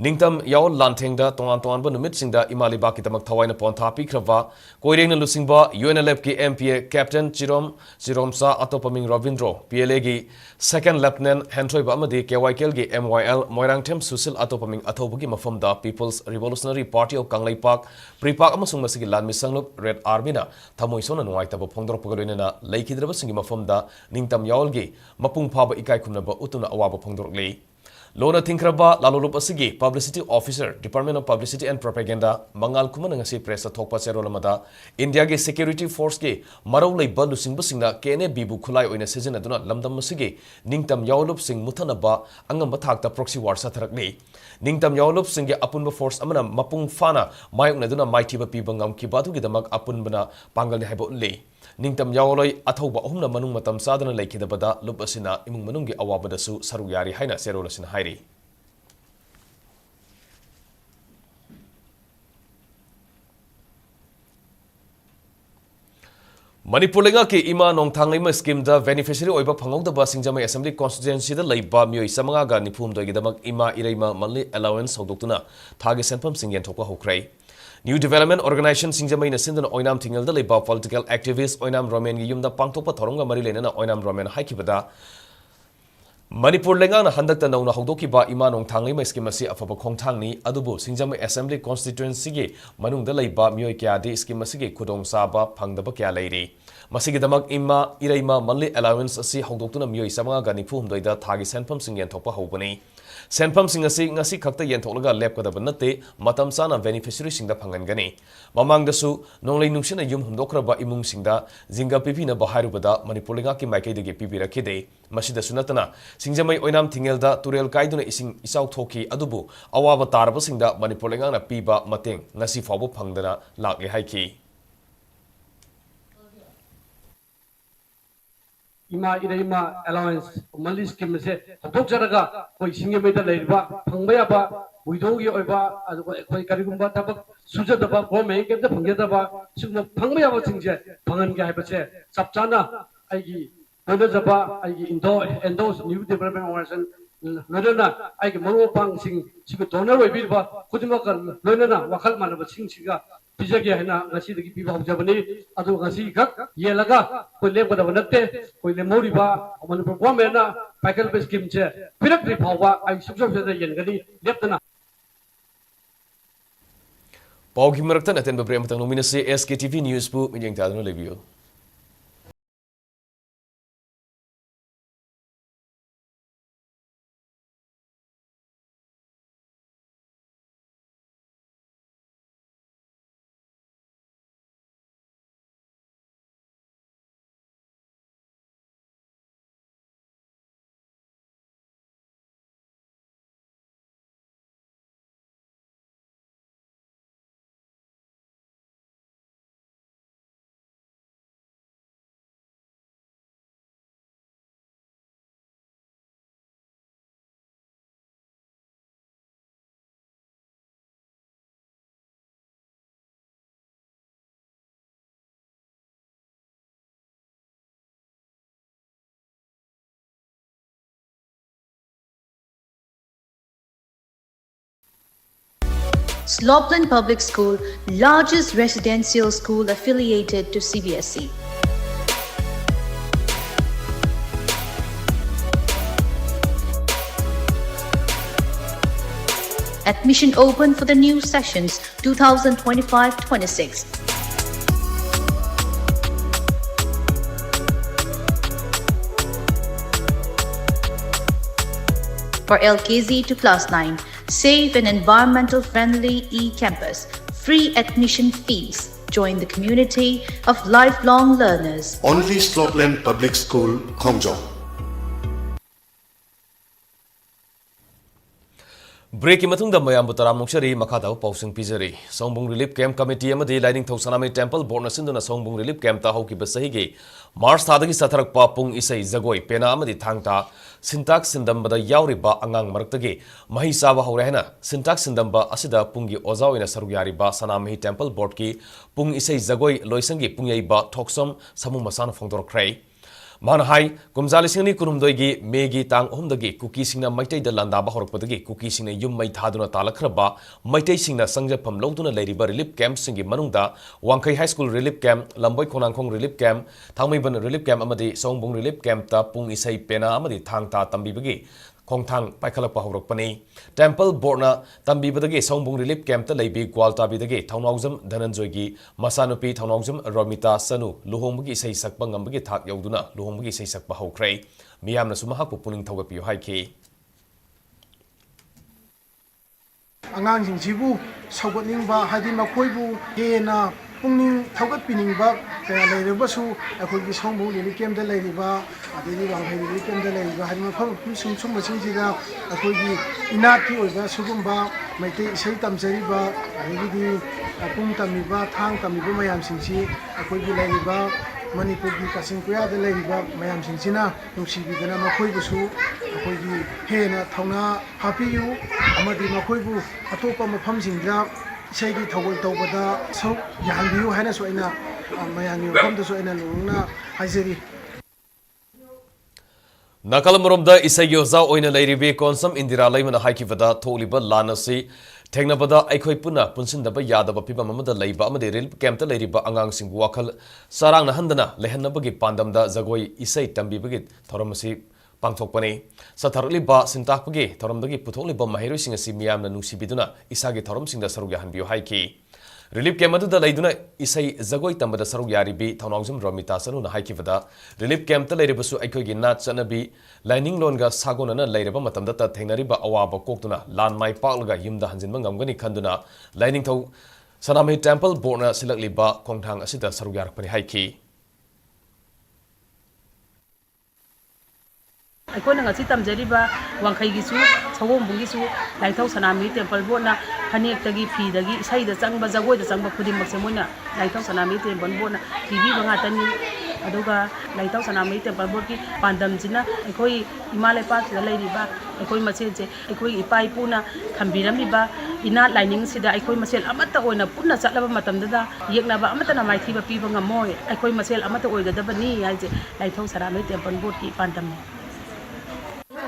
S1: ꯅꯤꯡꯇꯝ ꯌꯥꯎꯜ ꯂꯥꯟꯊꯦꯡꯗ ꯇꯣꯉꯥꯟꯕ ꯅꯨꯃꯤꯠꯁꯤꯡꯗ ꯏꯃꯥ ꯂꯩꯕꯥꯛꯀꯤꯗꯃꯛ ꯊꯋꯥꯏꯅ ꯄꯣꯟꯊꯥ ꯄꯤꯈ꯭ꯔꯕ ꯀꯣꯏꯔꯦꯡꯅ ꯂꯨꯆꯤꯡꯕ UNLFꯀꯤ MPA ꯀꯦꯞꯇꯦꯟ ꯆꯤꯔꯣꯝꯆꯥ ꯑꯇꯣꯞꯄ ꯃꯤꯡ ꯔꯣꯕꯤꯟꯗ꯭ꯔꯣ PLAꯒꯤ ꯁꯦꯀꯦꯟ ꯂꯦꯐꯇꯅꯦꯟ ꯍꯦꯟꯊꯣꯏꯕ ꯑꯃꯗꯤ KYKLꯒꯤ MYL ꯃꯣꯏꯔꯥꯡꯊꯦꯝ ꯁꯨꯁꯤꯜ ꯑꯇꯣꯞꯄ ꯃꯤꯡ ꯑꯊꯧꯕꯒꯤ ꯃꯐꯝꯗ peoples revolutionary party of Kangleipak PREPAK ꯑꯃꯁꯨꯡ ꯃꯁꯤꯒꯤ ꯂꯥꯟꯃꯤ ꯁꯪꯂꯨꯞ ꯔꯦꯗ ꯑꯥꯔꯃꯤꯅ ꯊꯃꯣꯏ ꯁꯣꯛꯅ ꯅꯨꯡꯉꯥꯏꯇꯕ ꯐꯣꯡꯗꯣꯔꯛꯄꯒ ꯂꯣꯏꯅꯅ ꯂꯩꯈꯤꯗ꯭ꯔꯕꯁꯤꯡꯒꯤ ꯃꯐꯝꯗ ꯅꯤꯡꯇꯝ ꯌꯥꯎꯜꯒꯤ ꯃꯄꯨꯡ ꯐꯥꯕ ꯏꯀꯥꯏꯈꯨꯝꯅꯕ ꯎꯠꯇꯨꯅ ꯑꯋꯥꯕ ꯐꯣꯡꯗꯣꯔꯛꯂꯤ ꯂꯣꯅ ꯊꯤꯡꯈ꯭ꯔꯕ ꯂꯥꯂꯣꯂꯨꯞ ꯑꯁꯤꯒꯤ publicity officer department of publicity and propaganda ꯃꯉꯥꯜ ꯈꯨꯃꯟꯅ ꯉꯁꯤ ꯄ꯭ꯔꯦꯁꯇ ꯊꯣꯛꯄ ꯆꯦꯔꯣꯜ ꯑꯃꯗ ꯏꯟꯗꯤꯌꯥꯒꯤ ꯁꯦꯀ꯭ꯌꯨꯔꯤꯇꯤ ꯐꯣꯔꯁꯀꯤ ꯃꯔꯧ ꯂꯩꯕ ꯂꯨꯆꯤꯡꯕꯁꯤꯡꯅ KNABꯕꯨ ꯈꯨꯠꯂꯥꯏ ꯑꯣꯏꯅ ꯁꯤꯖꯤꯟꯅꯗꯨꯅ ꯂꯝꯗꯝ ꯑꯁꯤꯒꯤ ꯅꯤꯡꯇꯝ ꯌꯥꯎꯂꯨꯞꯁꯤꯡ ꯃꯨꯠꯊꯅꯕ ꯑꯉꯝꯕ ꯊꯥꯛꯇ ꯄ꯭ꯔꯣꯛꯁꯤ ꯋꯥꯔ ꯆꯠꯊꯔꯛꯂꯤ ꯅꯤꯡꯇꯝ ꯌꯥꯎꯂꯨꯞꯁꯤꯡꯒꯤ ꯑꯄꯨꯟꯕ ꯐꯣꯔꯁ ꯑꯃꯅ ꯃꯄꯨꯡ ꯐꯥꯅ ꯃꯥꯌꯣꯛꯅꯗꯨꯅ ꯃꯥꯏꯊꯤꯕ ꯄꯤꯕ ꯉꯝꯈꯤꯕ ꯑꯗꯨꯒꯤꯗꯃꯛ ꯑꯄꯨꯟꯕꯅ ꯄꯥꯡꯒꯜꯅꯤ ꯍꯥꯏꯕ ꯎꯠꯂꯤ ꯅꯤꯡꯇꯝ ꯌꯥꯎꯂꯣꯏ ꯑꯊꯧꯕ ꯑꯍꯨꯝꯅ ꯃꯅꯨꯡ ꯃꯇꯝ ꯆꯥꯗꯅ ꯂꯩꯈꯤꯗꯕꯗ ꯂꯨꯞ ꯑꯁꯤꯅ ꯏꯃꯨꯡ ꯃꯅꯨꯡꯒꯤ ꯑꯋꯥꯕꯗꯁꯨ ꯁꯔꯨꯛ ꯌꯥꯔꯤ ꯍꯥꯏꯅ ꯆꯦꯔꯣꯜ ꯑꯁꯤꯅ ꯍꯥꯏꯔꯤ Manipur lengaki ima nongthanglima scheme da beneficiary oiba phangauda singjamai assembly constituency da leiba mioi samanga ga nifum doigidamak ima ireima monthly allowance haudoktuna thagi senpam singyen thokpa hokrai New Development Organization singjamai na sindana oinam thingal da leiba political activist oinam romen gi yumda pangtokpa thoronga mari lenana oinam romen haikibada Manipur lengang na handakta nauna haudokiba ima nongthanglima scheme asi afaba khongthangni adubu singjamai assembly constituency gi manungda leiba mioi kyadi scheme asi gi khudong saba phangdaba kya leiri Masigidamak ima ireima monthly allowance asi haudoktuna mioi samanga ga nifum doida thagi senpam sing yen thokpa haubani senpam sing asi ngasi khakta yen thoklaga lepkadaba natte matam sana beneficiary singda phangangani mamangdasu nonglei nungsina yum humdokraba imung singda jinga pipina baharubada Manipur lengaki maikaidagi pibirakide masida sunatana singjamai oinam thingelda turel kaiduna ising isau thoki adubu awaba taraba singda Manipur lengana piba mateng ngasi fawbo phangdana lakle haiki
S14: Ima iraima allowance monthly scheme se thok jaraga koi singemai da leiba phangbaya ba buidogi oiba koi karigumba tabak sujadaba government ke da phangjadaba sugna phangbaya ba singje phangan ga haiba se sapchana aigi nodajaba aigi indo new development organization nodana aigi maro pang sing sigu donor oibi ba khudima kan loinana wakhal manaba sing siga Pijaki haina ngasi dagi piba hujabani adu ngasi gak yelaga koi lebgada banatte koi le mori ba Manipur government na paikal be scheme che pirak ri phawa ai subsab se yengani leptana
S1: Paugi maraktan aten bebre matang nominasi SKTV News bu minyang tadano lebiyo
S15: Slopeland Public School, largest residential school affiliated to CBSE. Admission open for the new sessions 2025-26. For LKZ to class 9, safe and environmental friendly e-campus, free admission fees. Join the community of lifelong learners.
S16: Only Slopeland Public School, Khongjo.
S1: Break matungda mayam butaram nongshari makada pausing pizari. Songbung Relief Camp Committee amadi lining thausanami temple board na sinduna Songbung Relief Camp ta hoki basahigi Mars thadagi satharak pa pung isai zagoi pena amadi thangta syntax sindambada yauriba angang maraktagi mahi saba haurehna syntax sindamba asida pungi ozawina sarugyari ba sanami temple board ki pung isai zagoi loisangi pungyai ba thoksom samu masana phongdor krai Manahai, Kumzali Singni Kurumdoigi, Megi Tang Humdagi, Cookie Singna Maite de Landaba Horpodagi, Cookie Singna Yum Mai Taduna Talakraba, Maite Singna Sangja Pam Loduna Lady Relief Camp Singi Manunda, Wankai High School Relief Camp, Lamboy Konangkong Relief Camp, Tangmiban Relief Camp Amadi, Songbung Relief Camp Ta Pung Isai Pena Amadi Tang Ta Tambibagi, Kongtang Paikalapa Horokpani, Temple Borna, Tambibadagi, Songbung Relief Camp Ta Lady Gwalta Bidagi, Townozum, Dananjogi, Masanupi, Townozum, Romita Sanu, Luhomagi Say Sakbangambagi Tak Yoduna, Luhomagi Say Sakba Hokray, Miamna Sumahaku Puning Togapi Haiki.
S16: ꯑꯉꯥꯡꯁꯤꯡꯁꯤꯕꯨ ꯁꯧꯒꯠꯅꯤꯡꯕ ꯍꯥꯏꯗꯤ ꯃꯈꯣꯏꯕꯨ ꯍꯦꯟꯅ ꯄꯨꯛꯅꯤꯡ ꯊꯧꯒꯠꯄꯤꯅꯤꯡꯕ ꯀꯌꯥ ꯂꯩꯔꯕꯁꯨ ꯑꯩꯈꯣꯏꯒꯤ ꯁꯣꯝꯕꯨ relief ꯀꯦꯝꯞꯇ ꯂꯩꯔꯤꯕ ꯑꯗꯒꯤ ꯋꯥꯡꯈꯩ ꯔꯤꯂꯤꯐ ꯀꯦꯝꯞꯇ ꯂꯩꯔꯤꯕ ꯍꯥꯏꯗꯤ ꯃꯐꯝ ꯁꯨꯝꯕꯁꯤꯡꯁꯤꯗ ꯑꯩꯈꯣꯏꯒꯤ ꯏꯅꯥꯠꯀꯤ ꯑꯣꯏꯕ ꯁꯤꯒꯨꯝꯕ ꯃꯩꯇꯩ ꯏꯁꯩ ꯇꯝꯖꯔꯤꯕ ꯑꯗꯒꯤꯗꯤ ꯄꯨꯡ ꯇꯝꯃꯤꯕ ꯊꯥꯡ ꯇꯝꯃꯤꯕ ꯃꯌꯥꯝꯁꯤꯡꯁꯤ ꯑꯩꯈꯣꯏꯒꯤ ꯂꯩꯔꯤꯕ ꯃꯅꯤꯄꯨꯔꯒꯤ ꯀꯥꯆꯤꯟ ꯀꯣꯏꯌꯥꯗ ꯂꯩꯔꯤꯕ ꯃꯌꯥꯝꯁꯤꯡꯁꯤꯅ ꯅꯨꯡꯁꯤꯕꯤꯗꯅ ꯃꯈꯣꯏꯕꯨꯁꯨ ꯑꯩꯈꯣꯏꯒꯤ ꯍꯦꯟꯅ ꯊꯧꯅꯥ ꯍꯥꯞꯄꯤꯌꯨ ꯑꯃꯗꯤ ꯃꯈꯣꯏꯕꯨ ꯑꯇꯣꯞꯄ ꯃꯐꯝꯁꯤꯡꯗ ꯏꯁꯩꯒꯤ ꯊꯧꯒꯜ ꯇꯧꯕꯗ ꯁꯔꯨꯛ ꯌꯥꯍꯟꯕꯤꯌꯨ ꯍꯥꯏꯅꯁꯨ ꯑꯩꯅ ꯃꯌꯥꯝꯒꯤ ꯃꯐꯝꯗꯁꯨ ꯑꯩꯅ ꯂꯨꯅ ꯍꯥꯏꯖꯔꯤ
S1: Nakalamurumda Isai Yoza Oina Lady Konsam Indira Layman Haikivada Toliba Lanasi Tegnabada Aikoi Puna Punsindaba Yadaba Piba Mamada Laiba Amade Relief Camp ta Ladiba Angang Sing Wakal Sarang Handana Lehanabagi Pandamda Zagoi Isai Tambibagi Thoramasi Pangthokpani Satharliba Sintakpagi Thoramdagi Putoliba Mahiru Sing Simiam Nusi Biduna Isagi Thoram Sing the Sarugahan Bio Haiki Relief Camp Madu Laiduna Isai Zagoi Tambada Sarugaribi Townozum Romita Sanu Haikivada Relief Camp ta Ladibasu Aikogi Nat Sanabi Lining Longa Sagonana Ladaba Matamdata Tenariba Awaba Koktuna Lan Mai Palga Yumda Hanzin Mangamgani Kanduna Lining to Sanami Temple Borna Silakliba Kongtang Asita Sarugar Pani Haiki
S17: ꯑꯩꯈꯣꯏꯅ ꯉꯁꯤ ꯇꯝꯖꯔꯤꯕ ꯋꯥꯡꯈꯩꯒꯤꯁꯨ ꯁꯒꯣꯝꯕꯨꯡꯒꯤꯁꯨ ꯂꯥꯏꯊꯧ Sanamahi temple ꯕꯣꯔꯗꯅ ꯐꯅꯦꯛꯇꯒꯤ ꯐꯤꯗꯒꯤ ꯏꯁꯩꯗ ꯆꯪꯕ ꯖꯒꯣꯏꯗ ꯆꯪꯕ ꯈꯨꯗꯤꯡꯃꯛꯁꯦ ꯃꯣꯏꯅ ꯂꯥꯏꯊꯧ Sanamahi temple ꯕꯣꯔꯗꯅ ꯄꯤꯕꯤꯕ ꯉꯥꯛꯇꯅꯤ ꯑꯗꯨꯒ ꯂꯥꯏꯊꯧ Sanamahi temple ꯕꯣꯔꯗꯀꯤ ꯄꯥꯟꯗꯝꯁꯤꯅ ꯑꯩꯈꯣꯏ ꯏꯃꯥ ꯂꯩꯄꯥꯛꯁꯤꯗ ꯂꯩꯔꯤꯕ ꯑꯩꯈꯣꯏ ꯃꯁꯦꯟꯁꯦ ꯑꯩꯈꯣꯏ ꯏꯄꯥ ꯏꯄꯨꯅ ꯊꯝꯕꯤꯔꯝꯂꯤꯕ ꯏꯅꯥꯠ ꯂꯥꯏꯅꯤꯡꯁꯤꯗ ꯑꯩꯈꯣꯏ ꯃꯁꯦꯜ ꯑꯃꯠꯇ ꯑꯣꯏꯅ ꯄꯨꯟꯅ ꯆꯠꯂꯕ ꯃꯇꯝꯗꯨꯗ ꯌꯦꯛꯅꯕ ꯑꯃꯠꯇꯅ ꯃꯥꯏꯊꯤꯕ ꯄꯤꯕ ꯉꯝꯃꯣꯏ ꯑꯩꯈꯣꯏ ꯃꯁꯦꯜ ꯑꯃꯠꯇ ꯑꯣꯏꯒꯗꯕꯅꯤ ꯍꯥꯏꯁꯦ ꯂꯥꯏꯊꯧ ꯁꯅꯥꯃꯍꯤ ꯇꯦꯝꯄꯜ ꯕꯣꯔꯗꯀꯤ ꯄꯥꯟꯗꯝꯅꯤ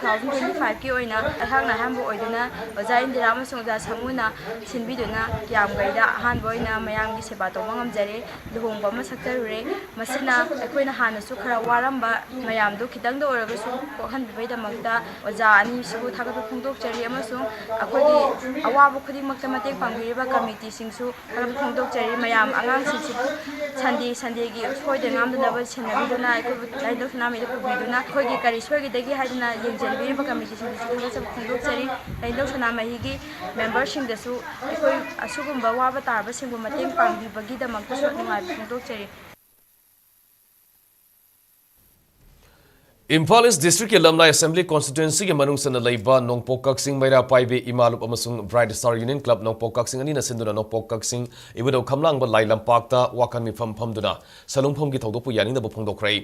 S18: 2025 की ओइना अहांगना हांबो ओइदुना ओजा इंदिरा अमसुंग ओजा सामुना सिनबिदुना यामगैदा अहानबो ओइना मयांगी सेवा तौबा ngamjare luhongba ma saktarure masina अखोइना हानसु खरा वारंबा मयामदो खितंगदो ओरगसु कोहनबिबै दमक्ता ओजा अनि सिबु थागत फोंदोकचरी अमसुंग अखोइगी अवाबो खुदिमक्ता मतेक पांगिरिबा कमिटी सिंगसु थागत फोंदोकचरी मयाम आंगांग सिंसिबु संडेगी सोइदे ngamदनबा सेनबिदुना अखोइबु लाइदोसना मेदो पुबिदुना अखोइगी करि सोइगीदगी हाइदना येंजलबिरिबा कमिटी सिंगसु थागत फोंदोकचरी लाइदोसना महिगी मेंबर सिंगदसु अखोइ असुगुंबा वाबा तारबा सिंगु मतेक पांगिबगी दमक्तसु नुंगाइ फोंदोकचरी
S1: Imphal East District Alumni Assembly Constituency ke manung sana laiba Nongpok Kaksing Maira Paibe Imalup amasung Bright Star Union Club Nongpok Kaksing ani na sinduna Nongpok Kaksing ibado kamlang ba lailam pakta wakan mi pham duna salungphom ki thawdopu yaning da bu phongdokrai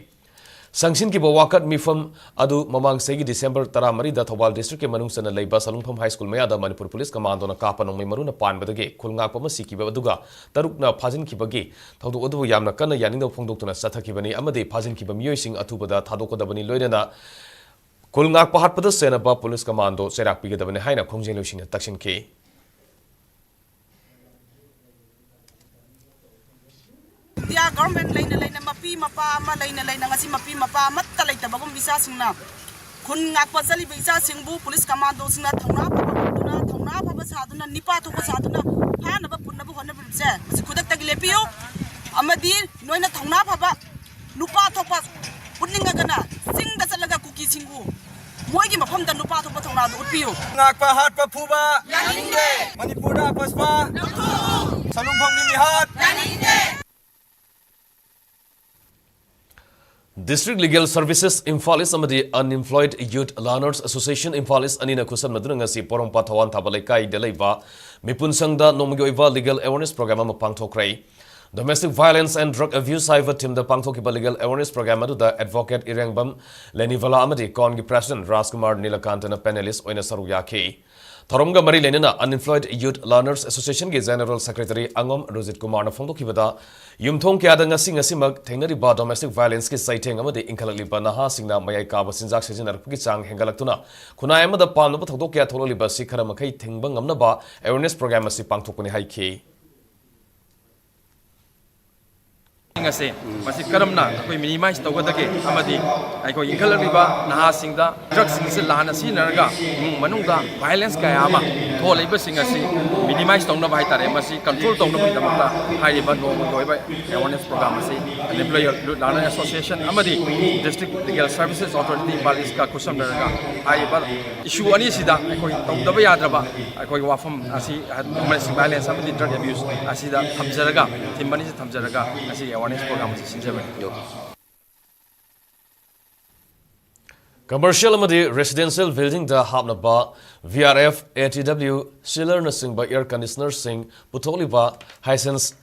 S1: Sangsin ki bawakat mifam adu mamang segi December tara mari da Thobal District ke manung sana laiba salungphom High School maya da Manipur Police Commando na kapa nong mai maruna pan badage khulngak pama sikiba aduga tarukna phajin kibagi thawdo adu yamna kana yaning da phongdoktuna sathakibani amade phajin kiba miyoi sing athubada thadokodabani loinana khulngak pahat pada sena ba Police Commando serak pigedabani haina khongjeng loisina taksin ke
S19: Dia government lain mapi mapa ama lain ngasi mapi mapa mat talai tabagum bisa singna khun ngak pa chali bisa singbu police commando singna thongna phaba saduna nipa thoka saduna phana ba punna bu honna bse si khudak tagi lepiyo amadi noina thongna phaba nupa thopa punninga gana singda chalaga kuki singu moigi mafam da nupa thopa thongna du utpiyo
S20: ngak pa hat pa phuba yaninde manipura paspa salungphom ni hat yaninde
S1: District Legal Services Imphal is amadi Unemployed Youth Learners Association Imphal is anina kusan maduna ngasi porongpa thawan thabalai delaiba mipun sangda nomgi oiba legal awareness program ama pangthokrai. Domestic violence and drug abuse cyber team the pangthokiba legal awareness program adu the advocate Irengbam Lenivala amadi Kongi President Rajkumar Nilakantana panelist oina saru yake. Tharomga mari lenina Unemployed Youth Learners Association ge General Secretary Angom Rojit Kumar na phongdokibada yumthong kyada ngasi thengnariba domestic violence ki saitheng amadi inkhalakliba naha singna mayai kaba sinjak sejinar ki chang hengalaktuna khunai amada panba thodok kya thololiba sikhara makai thengba ngamnaba awareness program asi pangthokuni haiki.
S20: ngase masi karamna koi minimize tawgadage amadi ai ko ingalriba naha singda drugs sing se lana si naraga manungda violence ka ama tho leiba sing asi minimize tawna bai tare masi control tawna bai tamata hai ba no mo ba awareness program asi Unemployed Learner Association amadi District Legal Services Authority Balis ka kusam naraga ai ba issue ani sida ai ko tawda ba yadraba ai ko wafam asi domestic violence amadi drug abuse asi da thamjaraga thimbani se thamjaraga asi
S1: Commercial amadi residential building da hapnaba VRF ATW Sealer Nursing by air conditioner sing Putoliba Hisense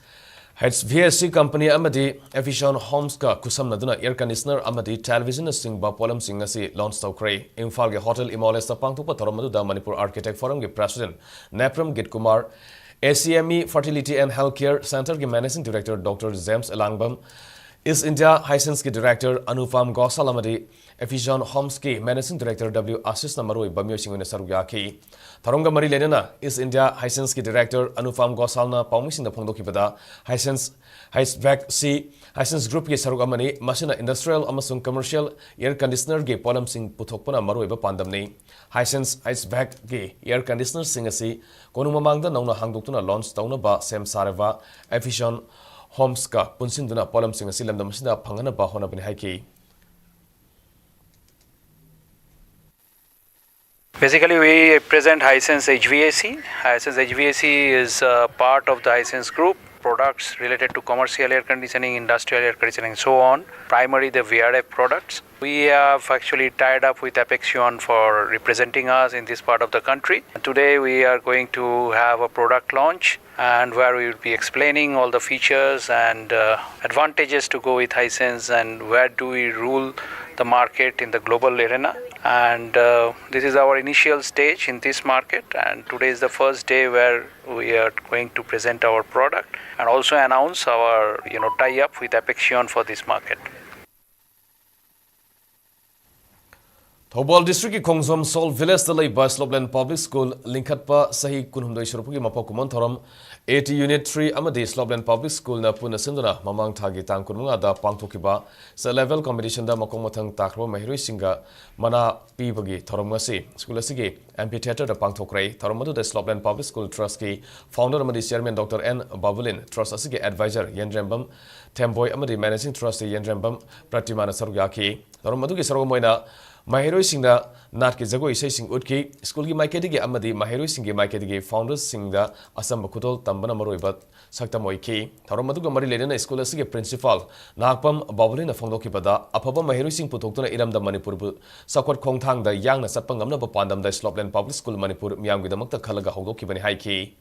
S1: VSC company amadi Efficient Homes ka kusam naduna air conditioner amadi television sing ba polam sing asi launch tawkrai Imphal ge Hotel Imolesta pangtupa tharamadu da Manipur Architect Forum ge President Napram Gitkumar ACME Fertility and Healthcare Center के Managing Director Dr. James Elangbam, East India Hisense के Director Anupam Gossalamadi, Efficient Homes के Managing Director W. Ashish Namaroi Bamyo Singh Saruya की Tharunga Mari Lenena, East India Hisense के Director Anupam Gossalna Paumi Singh Pongdo की बता Hisense Highback C Hisense Group के Sarugamani Machine Industrial Amasung Commercial Air Conditioner के Polam Singh Puthokpana Maroi Pandamni Hisense Highback के Air Conditioner Singh asi Konu mamangda nauna hangdoktuna launch tauna ba sem sareva Efficient Homes ka punsinduna polam sing asi lamdam sida phangana ba hona bani haiki.
S21: Basically, we present Hisense HVAC. Hisense HVAC is part of the Hisense group. Products related to commercial air conditioning, industrial air conditioning, so on. Primarily the VRF products. We have actually tied up with Apexion for representing us in this part of the country. Today we are going to have a product launch and where we will be explaining all the features and advantages to go with Hisense and where do we rule the market in the global arena. And this is our initial stage in this market, and today is the first day where we are going to present our product and also announce our tie-up with Apexion for this market.
S1: Thobal District ki Khongsom Sol Village da lay Bus Slopland Public School linkatpa sahi kunhumdoi shrupuki mapakuman thoram 80 Unit 3 amadi Slopland Public School na puna sinduna mamang thagi tang kununga da pangthokiba sa level competition da makong mathang takro mahiroi singa mana pibagi thoram ngasi school asigi amphitheater da pangthokrai thoram madu da Slopland Public School Trust ki founder amadi chairman Dr. N Babulin Trust asigi advisor Yendrembam Temboy amadi managing trustee Yendrembam Pratimana Sarugaki thoram madu ki sargomoina Mahiroi Singda Nat ki Jago Isai Sing Utki School ki Maiketi ki Amadi Mahiroi Sing ki Maiketi ki Founders Singda Asam Bakutol Tambana Maroibat Sakta Moiki Tharamadu Mari Ledena School as Principal Nakpam Babulina Fondoki Bada Apaba Mahiroi Sing Putokuna Iram da Manipur Sakwat Kongtang da Yang na Sapangam na Papandam da Slopland Public School Manipur Miam with the Makta Kalaga Hodoki Bani Haiki.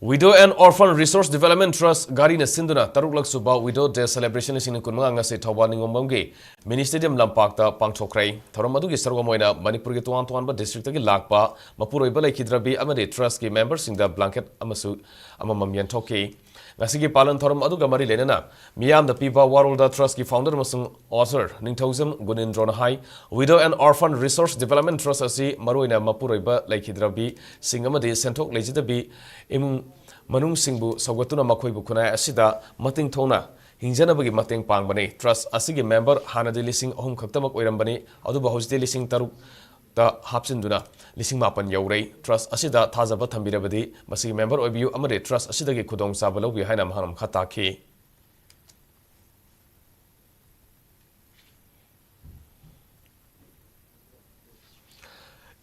S1: Widow and Orphan Resource Development Trust Gari na Sinduna Taruklak Suba Widow Day Celebration is in Kunmanga se Tawaningombangi Mini Stadium Lampak da Pangchokrai Taramadu ki Sargomoina Manipur ki Tuan ba district ki Lakpa Mapuroi Balai Kidrabi Amadi Trust ki members in the blanket Amasu Amamamian Toki Nasiki Palan Thoram Adu Gamari Lenana Miam the Pipa World Trust ki founder Masung author Ningtozum Gunindrona High Widow and Orphan Resource Development Trust asi Maruina Mapuroi ba Laikidrabi Singamadi Sentok Legitabi Imung Manung Singbu Sawatuna Makoi Bukuna Asida Mating Tona Hinjanabagi Mating Pangbani Trust Asigi member Hanadi Lising Home Kaktamak Oirambani Adu Bahosdi Lising Taruk da Hapsinduna Lising Mapan Yaurei Trust Asida Tazaba Tambirabadi Masi member Obiu Amade Trust Asidagi Kudong Sabalo Vihanam Hanam Kataki.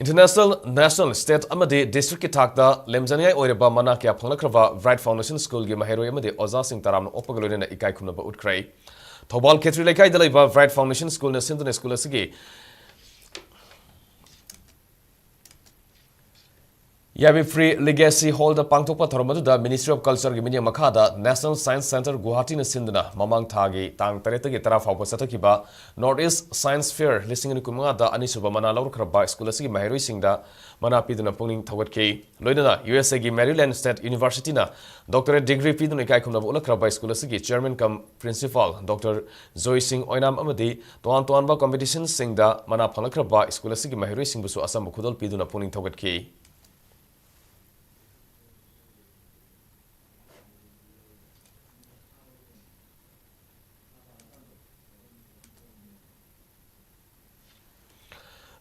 S1: International, National, State amadi District ki thakda lemjaniai oireba mana kya phanglakraba Bright Foundation School gi mahiroi amadi oza sing taram opagaloina ikai khumnaba utkrai. Thobal Khetri Lekai dalaiba Bright Foundation School na Sindhune School asigi Yabi Free Legacy Hall da pangthokpa thoramadu da Ministry of Culture gi minia makhada National Science Center Guwahati na Sindhuna mamang thagi tang taretagi tara phawba sathakiba North East Science Fair listing ni kumanga da anisuba mana lawrkraba school asigi mahiroi singda mana piduna pungning thawatke loidana USA gi Maryland State University na doctorate degree piduna kai khumna ulakraba school asigi chairman cum principal Dr. Zoe Singh Oinam amadi toan ba competition singda mana phalakraba school asigi mahiroi singbusu asam khudol piduna pungning thawatke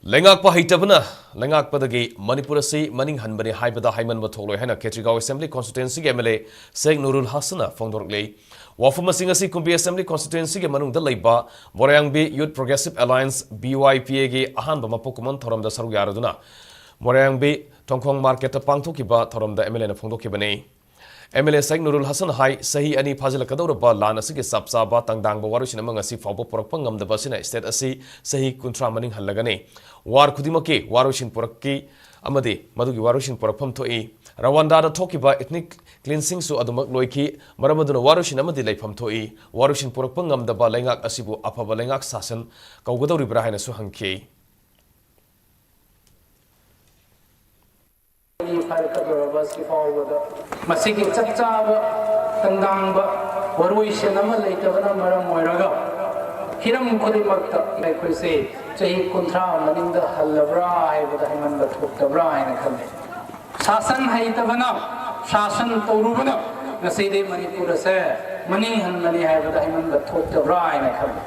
S1: Lengak pa hitabana lengak padagi Manipur si maning hanbani haibada haiman batholoi hana Ketrigaon Assembly Constituency ge MLA Sheikh Nurul Hasana fongdorle wafuma singasi kumbi Assembly Constituency ge manung da leiba Morayangbi Youth Progressive Alliance BYPA ge ahan ba mapokuman thoram da saru yaraduna Morayangbi Tongkhong Market pangthokiba thoram da MLA na fongdokibane MLA Sheikh Nurul Hasan hai sahi ani phajila kadawraba lan asigi sapsaba tangdangba warusina mangasi fawba porakpa ngamdaba sina state asi sahi kuntra maning hallagane war khudimake warushin porakki amade madugi warushin porakpham thoi Rwanda da thokiba ethnic cleansing su adumak loiki maramaduna warushin amade leifam thoi warushin porakpa ngamdaba lengak asibu afaba lengak sasan kawgadawri brahina su hangke
S2: Masigi chapchaba tandangba waruishan ama leitabana maram moiraga hiram khodimakta aikhoise chahi kunthra maninda hallabra haibada himanba thoktabra haina khalle shasan haitabana shasan tawrubana ngaside Manipur se maning hanmani haibada himanba thoktabra haina khalle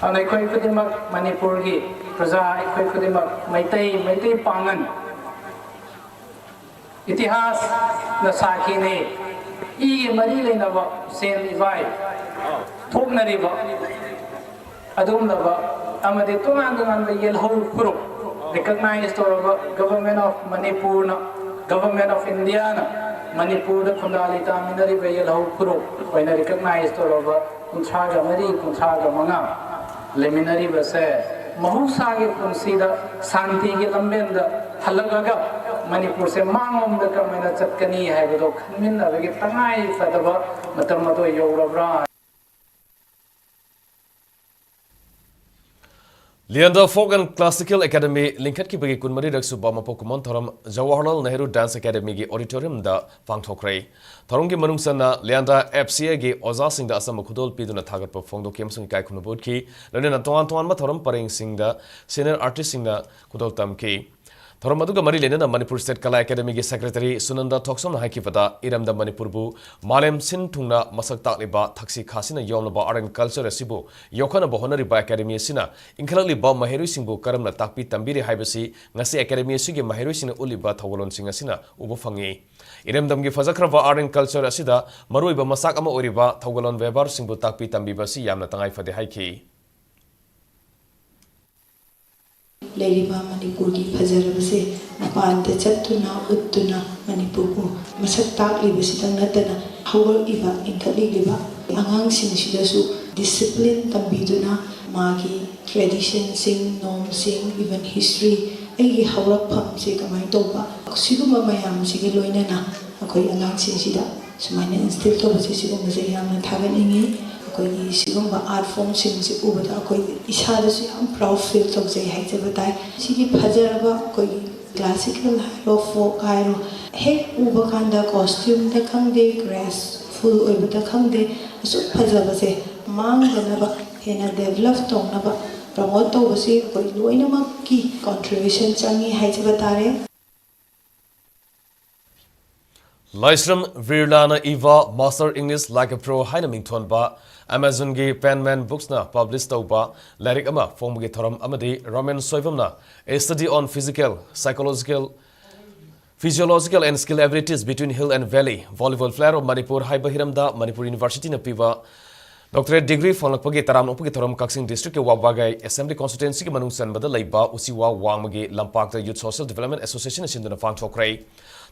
S2: anai khoi khodimak Manipur gi praja khoi khodimak maitai pangan इतिहास न साखीने ई मरी लेनबा सेन इवाई थोकनरिबा अदुमनबा अमदे तोंगान तोंगान येलहो खुरु रिकॉग्नाइज तोरबा गवर्नमेंट ऑफ मणिपुर न गवर्नमेंट ऑफ इंडिया न मणिपुर द खुंदाली तामिनरिबा येलहो खुरु ओइना रिकॉग्नाइज तोरबा कुंथागा मरी कुंथागा मंगा लेमिनरिबा से महुसागे पुंसीदा शांति के लंबेंद हलगगा Manipur se mangom da kamena chatkani hai bodo khanmin na bege tangai fadaba matam mato yorabra
S1: Leander Folk and Classical Academy linkat ki bagi kunmari raksu ba mapokumon thoram Jawaharlal Nehru Dance Academy gi auditorium da pangthokrai thorom gi manungsana Leander FCA gi oza sing da asam khudol piduna thagat pa phongdo kem sung kai khunu bot ki lena toan ma thoram pareng sing da senior artist sing da khudol tam ki Thoramadu Mari Lena Manipur State Kala Academy ki Secretary Sunanda Thoksom Haikifata Iramda Manipurbu Malem Sin Tungna Masak Takliba Thaksi Khasina Yomnaba Art and Culture Asibu Yokana Bohonari ba Academy Sina Inkalali Ba Maheru Singbu Karamna Takpi Tambiri Haibasi Ngasi Academy Sugi Maheru Sina Uliba Thawalon Singasina Ubu Fangi Iramdam gi Fazakrava Art and Culture Asida Maruiba Masak Ama Uriba Thawalon Webar Singbu Takpi Tambibasi Yamna Tangai Fade Haiki
S22: Leriba Manipur ki fazarabase mapanta chattuna uttuna Manipur ko masak taklibasi tang natana hawal iba inkaliba angang sinisidasu discipline tambiduna magi tradition sing norm sing even history ai hawrak pham se kamai toba siguma mayam sige loina na akoi angang sinisida sumaina instill to base siguma se yamna thaganingi akoi sigumba art form sing se ubada akoi isada su yam proud feel to se haijabatai sigi phajaraba akoi classical hero folk hero he uba kanda costume da khangde graceful oibada khangde asu phajaba se mang ganaba hena develop tongnaba promote to base akoi loina ma ki contribution changi haijabatare
S1: Laisram Virlana Eva Master English like a pro Hainaming Tonba Amazon gi Penman Books na publish tauba lyric ama form gi thoram amadi Roman Soivamna a study on physiological and skill abilities between hill and valley volleyball player of Manipur Haibahiramda Manipur University na piwa Doctorate degree Fonlakpagi Taramnopagi Thoram Kaksing District Wabagai Assembly Constituency Manungsan Bada Laiba Usiwa Wangmagi Lampakta Youth Social Development Association Sinduna Fang Chokray.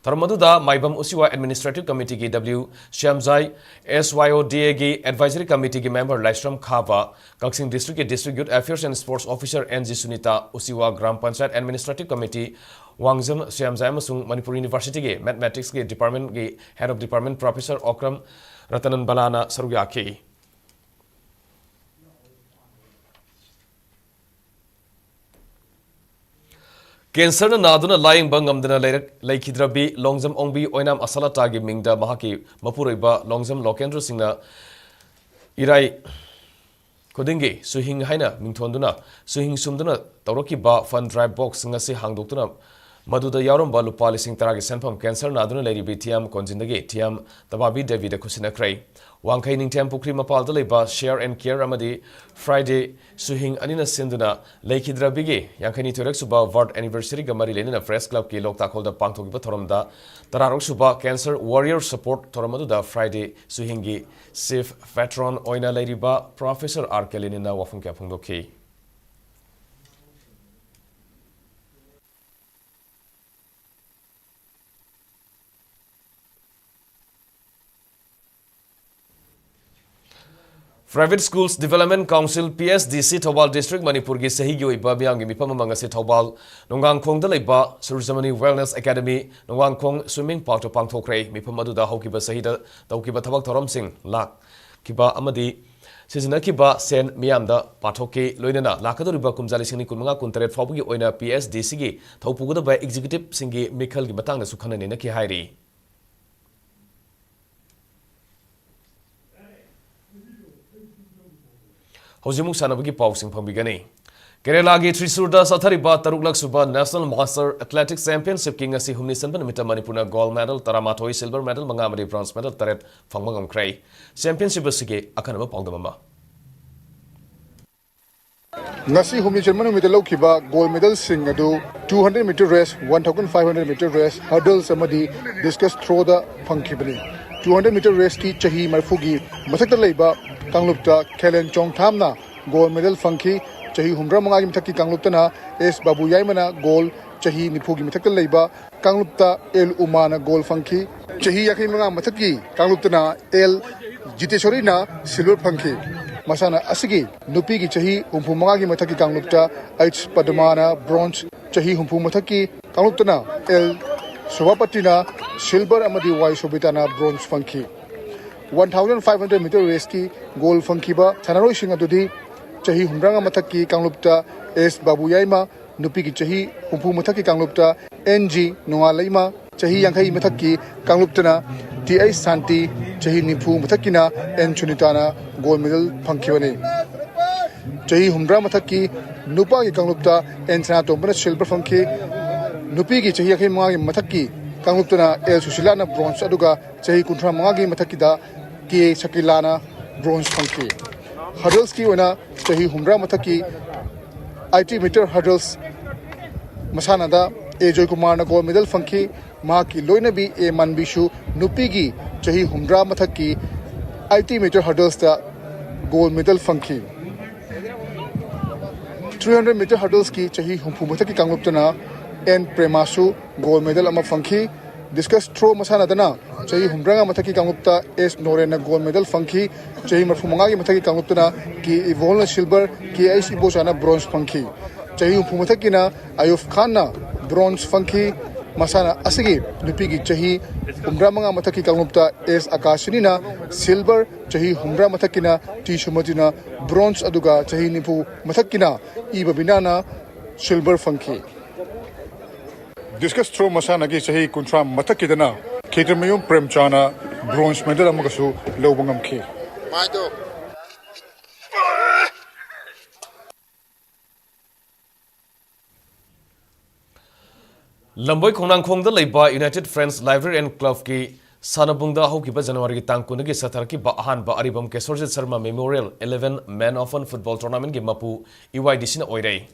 S1: Taramaduda Maibam Usiwa Administrative Committee ki W Shamzai SYODA ki Advisory Committee ki member Laistram Khaba Kaksing District District Youth Affairs and Sports Officer NG Sunita Usiwa Gram Panchayat Administrative Committee Wangzam Shamzai Masung Manipur University ki Mathematics ki Department ki Head of Department Professor Okram Ratanan Balana Saruyaki. Cancer Naduna lying bangam dana Lakidrabi, Longzam Ongbi, Oinam Asalatagi Mingda Mahaki, Mapuriba, Longzam Lokendra Singna Irai Kodingi, Suhing Haina, Mingtonduna, Suhing Sumduna, Tauroki Ba, Fun Drive Box, Ngasi Hangdokuna, Maduda Yarum Balu Palising Taragi Senpam, Cancer Naduna Lady BTM, Konjindagi, Tiam, Tababi David Kusina Cray. Wangkai ning tempo krima paldale ba share and care amadi Friday suhing anina sinduna Lakidra bigi yankani turek suba ward anniversary gamari lenina press club ki lokta holda pangthogi ba thoramda tararok suba cancer warrior support thoramadu da Friday suhingi safe veteran oina leriba Professor R Kelinina wafung kya phungdoki. Private Schools Development Council PSDC Thobal District Manipur gi sahigi oiba miyangi mipam mangase Thobal Nongang Khong da leiba Surzamani Wellness Academy Nongang Khong Swimming Park to pangthokre mipam adu da hokiba sahida tawkiba thabak thoram sing lak kiba amadi Sizina kiba sen miyamda pathoke loinana lakadoriba kumjali singni kunmanga kuntare fawgi oina PSDC gi thaupuguda ba executive singi mikhal gi matang na sukhanani na ki hairi. Hojimuk Sanabagi Pausing Pambigani. Kerala Trisurda Sathariba Taruklak Suba National Master Athletics Championship King Asi Humni Sanban Mita Manipuna gold medal, Taramatoi silver medal, Mangamadi bronze medal, Taret Fangmangam Kray. Championship Sige Akanama Pongdamama.
S3: Nasi Humni German with the Lokiba gold medal sing adu 200 meter race, 1500 meter race, hurdles Samadi discus throw the Funkibani. 200 meter race ki Chahi Marfugi, Masakta Leba. Kanglupta Kelen Chong Thamna gold medal funky Chahi Humra Mangagi Mithaki Kangluptana S Babu Yaimana gold Chahi Nipugi Mithakal Leiba Kanglupta El Umana gold funky Chahi Yaki Manga Mathaki Kangluptana El Jiteshorina silver funky Masana Asigi Nupigi Chahi Humpu Mangagi Mathaki Kanglupta H Padmana bronze Chahi Humpu Mathaki Kangluptana El Suvapatina silver Amadi Y Sobitana bronze funky 1500 meter race ki goal funkiba Sanaroi Singh adudi Chahi Humranga Mathaki Kanglupta S Babu Yaima Nupi ki Chahi Humpu Mathaki Kanglupta NG Noa Laima Chahi Yankai Mathaki Kangluptana TI Santi Chahi Nipu Mathakina N Chunitana gold medal funkibani Chahi Humra Mathaki Nupa ki Kanglupta N Sanato Bana silver funki Nupi ki Chahi Yakai Magi Mathaki Kangluptana El Susilana bronze aduga Chahi Kuntra Magi Mathakida K Shakilana bronze funky. Hurdles ki wana Chahi Humra Mathaki 80 meter hurdles Masanada A Joy Kumar na gold medal funky Maki Loinabi A Manbishu Nupigi Chahi Humra Mathaki 80 meter hurdles da gold medal funky. 300 meter hurdles ki Chahi Humpu Mathaki Kangluptana N Premasu gold medal ama funky. Discus throw Masana Dana, Chahi Humbranga Mataki Kanglupta S Norena gold medal funky, Chahi Marfumangagi Mataki Kangluptana, Ki Evolna silver, Ki Ice Ibosana bronze funky, Chahi Pumatakina, Ayuf Khana bronze funky, Masana Asigi, Nupigi Chahi, Humramanga Mataki Kanglupta S Akashinina, silver, Chahi Humbra Matakina, T Shumatina, bronze Aduga, Chahi Nipu Matakina, Iba Binana, silver funky. Discus throw Masana gi Chahi Kuntra Matakidana, Ketermayum Premchana, bronze medal Amagasu, Lobangam Ki.
S1: Lamboy Konang Kong the Leba United Friends Library and Club ki Sanabungda Hokiba January Tankunagi Satarki Bahan Ba Aribam Kesorjit Sarma Memorial 11 Men Open Football Tournament gi Mapu EYDC na Oirei.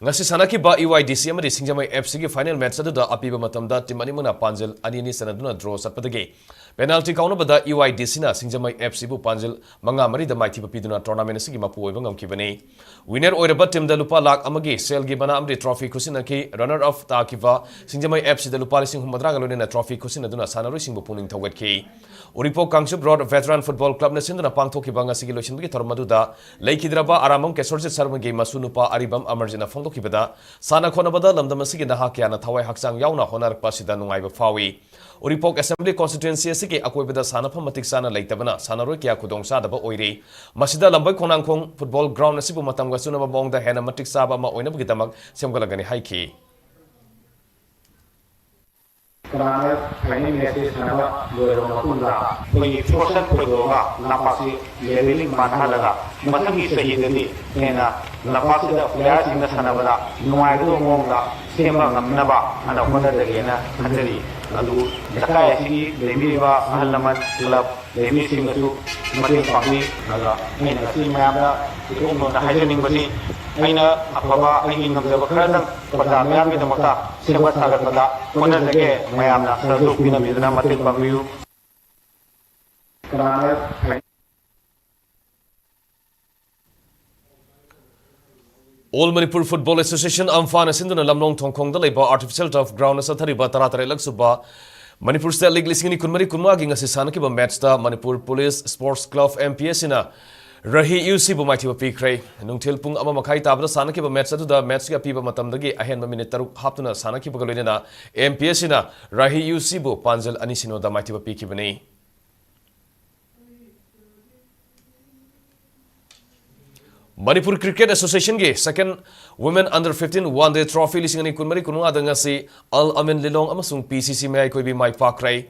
S1: Ngasi sanaki ba EYDC amadi singjamai FC gi final match adu da apiba matamda team ani muna panjal ani ni sanaduna draw satpadagi Penalty kaunabada UIDC na Singjamai FC bu Panjil manga mari da maithiba piduna tournament asigi mapu oiba ngamkibani. Winner oiraba team da lupa lakh amagi sel gi bana amri trophy khusinaki runner up takiva Singjamai FC da lupa lising humadra galone trophy khusinaduna sanaroi singbu puning thawatki. Uripo Kangchup Road Veteran Football Club na sinduna pangthokiba ngasigi loisinbagi thormaduda leikidraba aramam kesorjit sarmagi masunupa aribam amarjina phongdokibada sana khonabada lamdam asigi naha kyana thawai haksang yauna honarakpa sida nungaiba fawi. Uripok Assembly Constituency asigi akoibada sanafam matik sana leitabana sanaroi kya khudong sadaba oire masida lambai khonangkhong football ground asibu matamga sunaba bongda hena matik saba ma oinabagi damak semgalagani haiki.
S2: Karena ini message nama lorong matunda, koi proses perdoa napasi leveling mana laga, macam ini sehingga hena napasi dah flare sehingga sana benda, nuai itu mongga, sembang naba, anak muda dari hena handeli, lalu jaga sini levi ba halaman club levi sehingga tu macam kami laga, hena sih macam itu mungkin hygienic besi. Aina apa ingin ngambil kerana pada mayam itu maka sebab sangat pada mana lagi mayam nak satu pina bidana mati bangyu kerana
S1: All Manipur Football Association Imphal Sinduna Lamnong Tongkong da leiba artificial turf ground asa thariba taratare laksuba Manipur State League lisingni kunmari kunwa gi ngasi sanaki ba match da Manipur Police Sports Club MPS ina Rahi UC bu maithiba pikrai nungthil pung ama makhai tabda sanaki ba match adu da match ga piba matamdagi ahen ma minute taruk haptuna sanaki ba galoina MPS ina Rahi UC bu Panjal anisino da maithiba pikibani Manipur Cricket Association ge second Women Under 15 One Day Trophy lisingani kunmari kunwa da ngasi Al Amin Lilong amasung PCC mai koi bi mai pakrai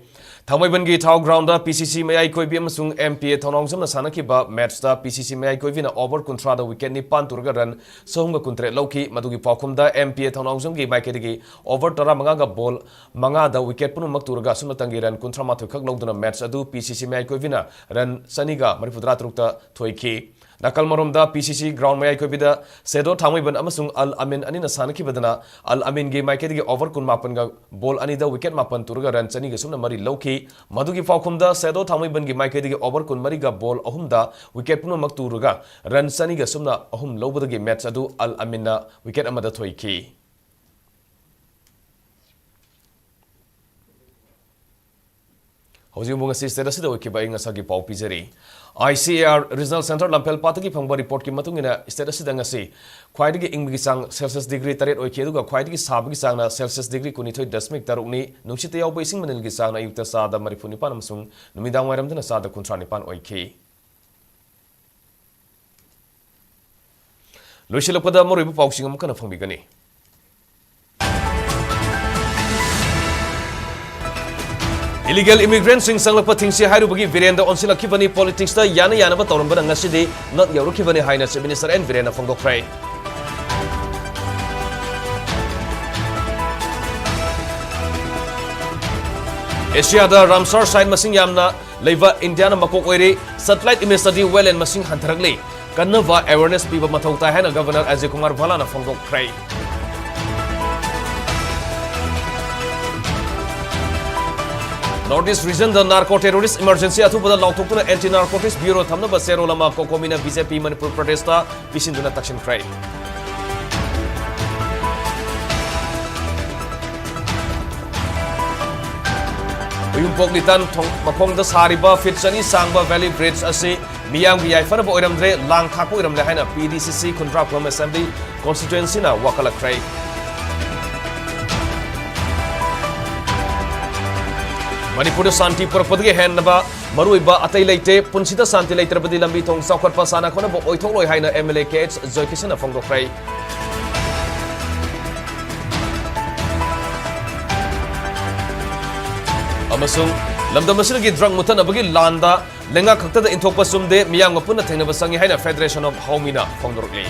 S1: Thamaibangi Thau Ground da PCC Mayai Koibi amasung MPA Thonongsom na sanakiba match da PCC Mayai Koibi na over kontra da wicket ni pan turga run sohunga kuntre lauki madugi paukum da MPA Thonongsom gi maikedi over tara manga ga ball manga da wicket punu mak turga sumna tangi run kontra mathu khak logduna match adu PCC Mayai Koibi na run saniga marifudra turukta thoiki Nakal marom da PCC ground Mayai Koibi da sedo Thamaiban amasung Al Amin ani na sanaki badana Al Amin gi maikedi over kun mapan ga ball ani da wicket mapan turga run saniga sumna mari lauki Madugi Falkumda Sedo Thamaiban gi maikedi over kun mariga ball ahumda wicket puno makturuga run saniga sumna ahum lobadagi match adu Al Aminna wicket amada thoiki Hoji munga state asida wikiba inga sagi pau pizari ICAR Regional Center Lampel Patagi phangba report ki matungina state asida ngasi khwaidagi ingbi sang Celsius degree taret oike aduga khwaidagi sabagi sang na Celsius degree kunithoi dasmik tarukni nungchite yawba ising manilgi sang na yukta sada marifuni pan amsung numidang wairamdana sada kuntrani pan oike loisilakpada moribu pausing amkana phangbigani Illegal immigrants sing sanglapa thingsi hairubagi virenda onsilakibani politics da yana ba tawrambana ngasidi not yaurukibani haina Chief Minister N Virenda phongdokrai Asia da Ramsar site masing yamna leiva Indiana makok oire satellite image study wetland masing hantarakli kanava awareness piba mathau ta haina Governor Ajay Kumar Bhalana phongdokrai Northeast Region the Narco Terrorist Emergency Athupada Lautokuna Anti Narcotics Bureau Thamna Basero Lama Kokomina BJP Manipur Pradesta Bisinduna Takshin Krai Uyumpok Litan Mapong the Sariba Fitsani Sangba Valley Bridge Ase Miyang Yaifana Oiramdre Lang Thaku Iramle Haina PDCC Kundra Plum Assembly Constituency na Wakala Krai Manipur Santi Purapodge Hanaba, Maruiba Atai Late, Punsita Santi later Badi Lambitong, Sakar Pasana Konabo, Oitolo Haina, MLA Kates, Zoikisana Fongo Fray. Amasung, Lamdamasigi drunk Mutanabagi Landa, Lenga Kakta Intopasum de Miyang Puna Tenabasangi Haina Federation of Homina, Fongorli.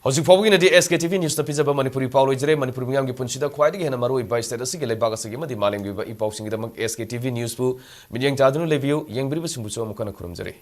S1: Hojik Pawin di SKTV News Tapija Manipuri Paulo Jere Manipur Miyam gi Punchida Khwaidagi hena Maroi by Status gi Lebaga Sagi Madi Maling bi Ipau Singidam SKTV News pu Minyang Tadunu Leview Yang Briba Sumbuso Mukana Kurum Jere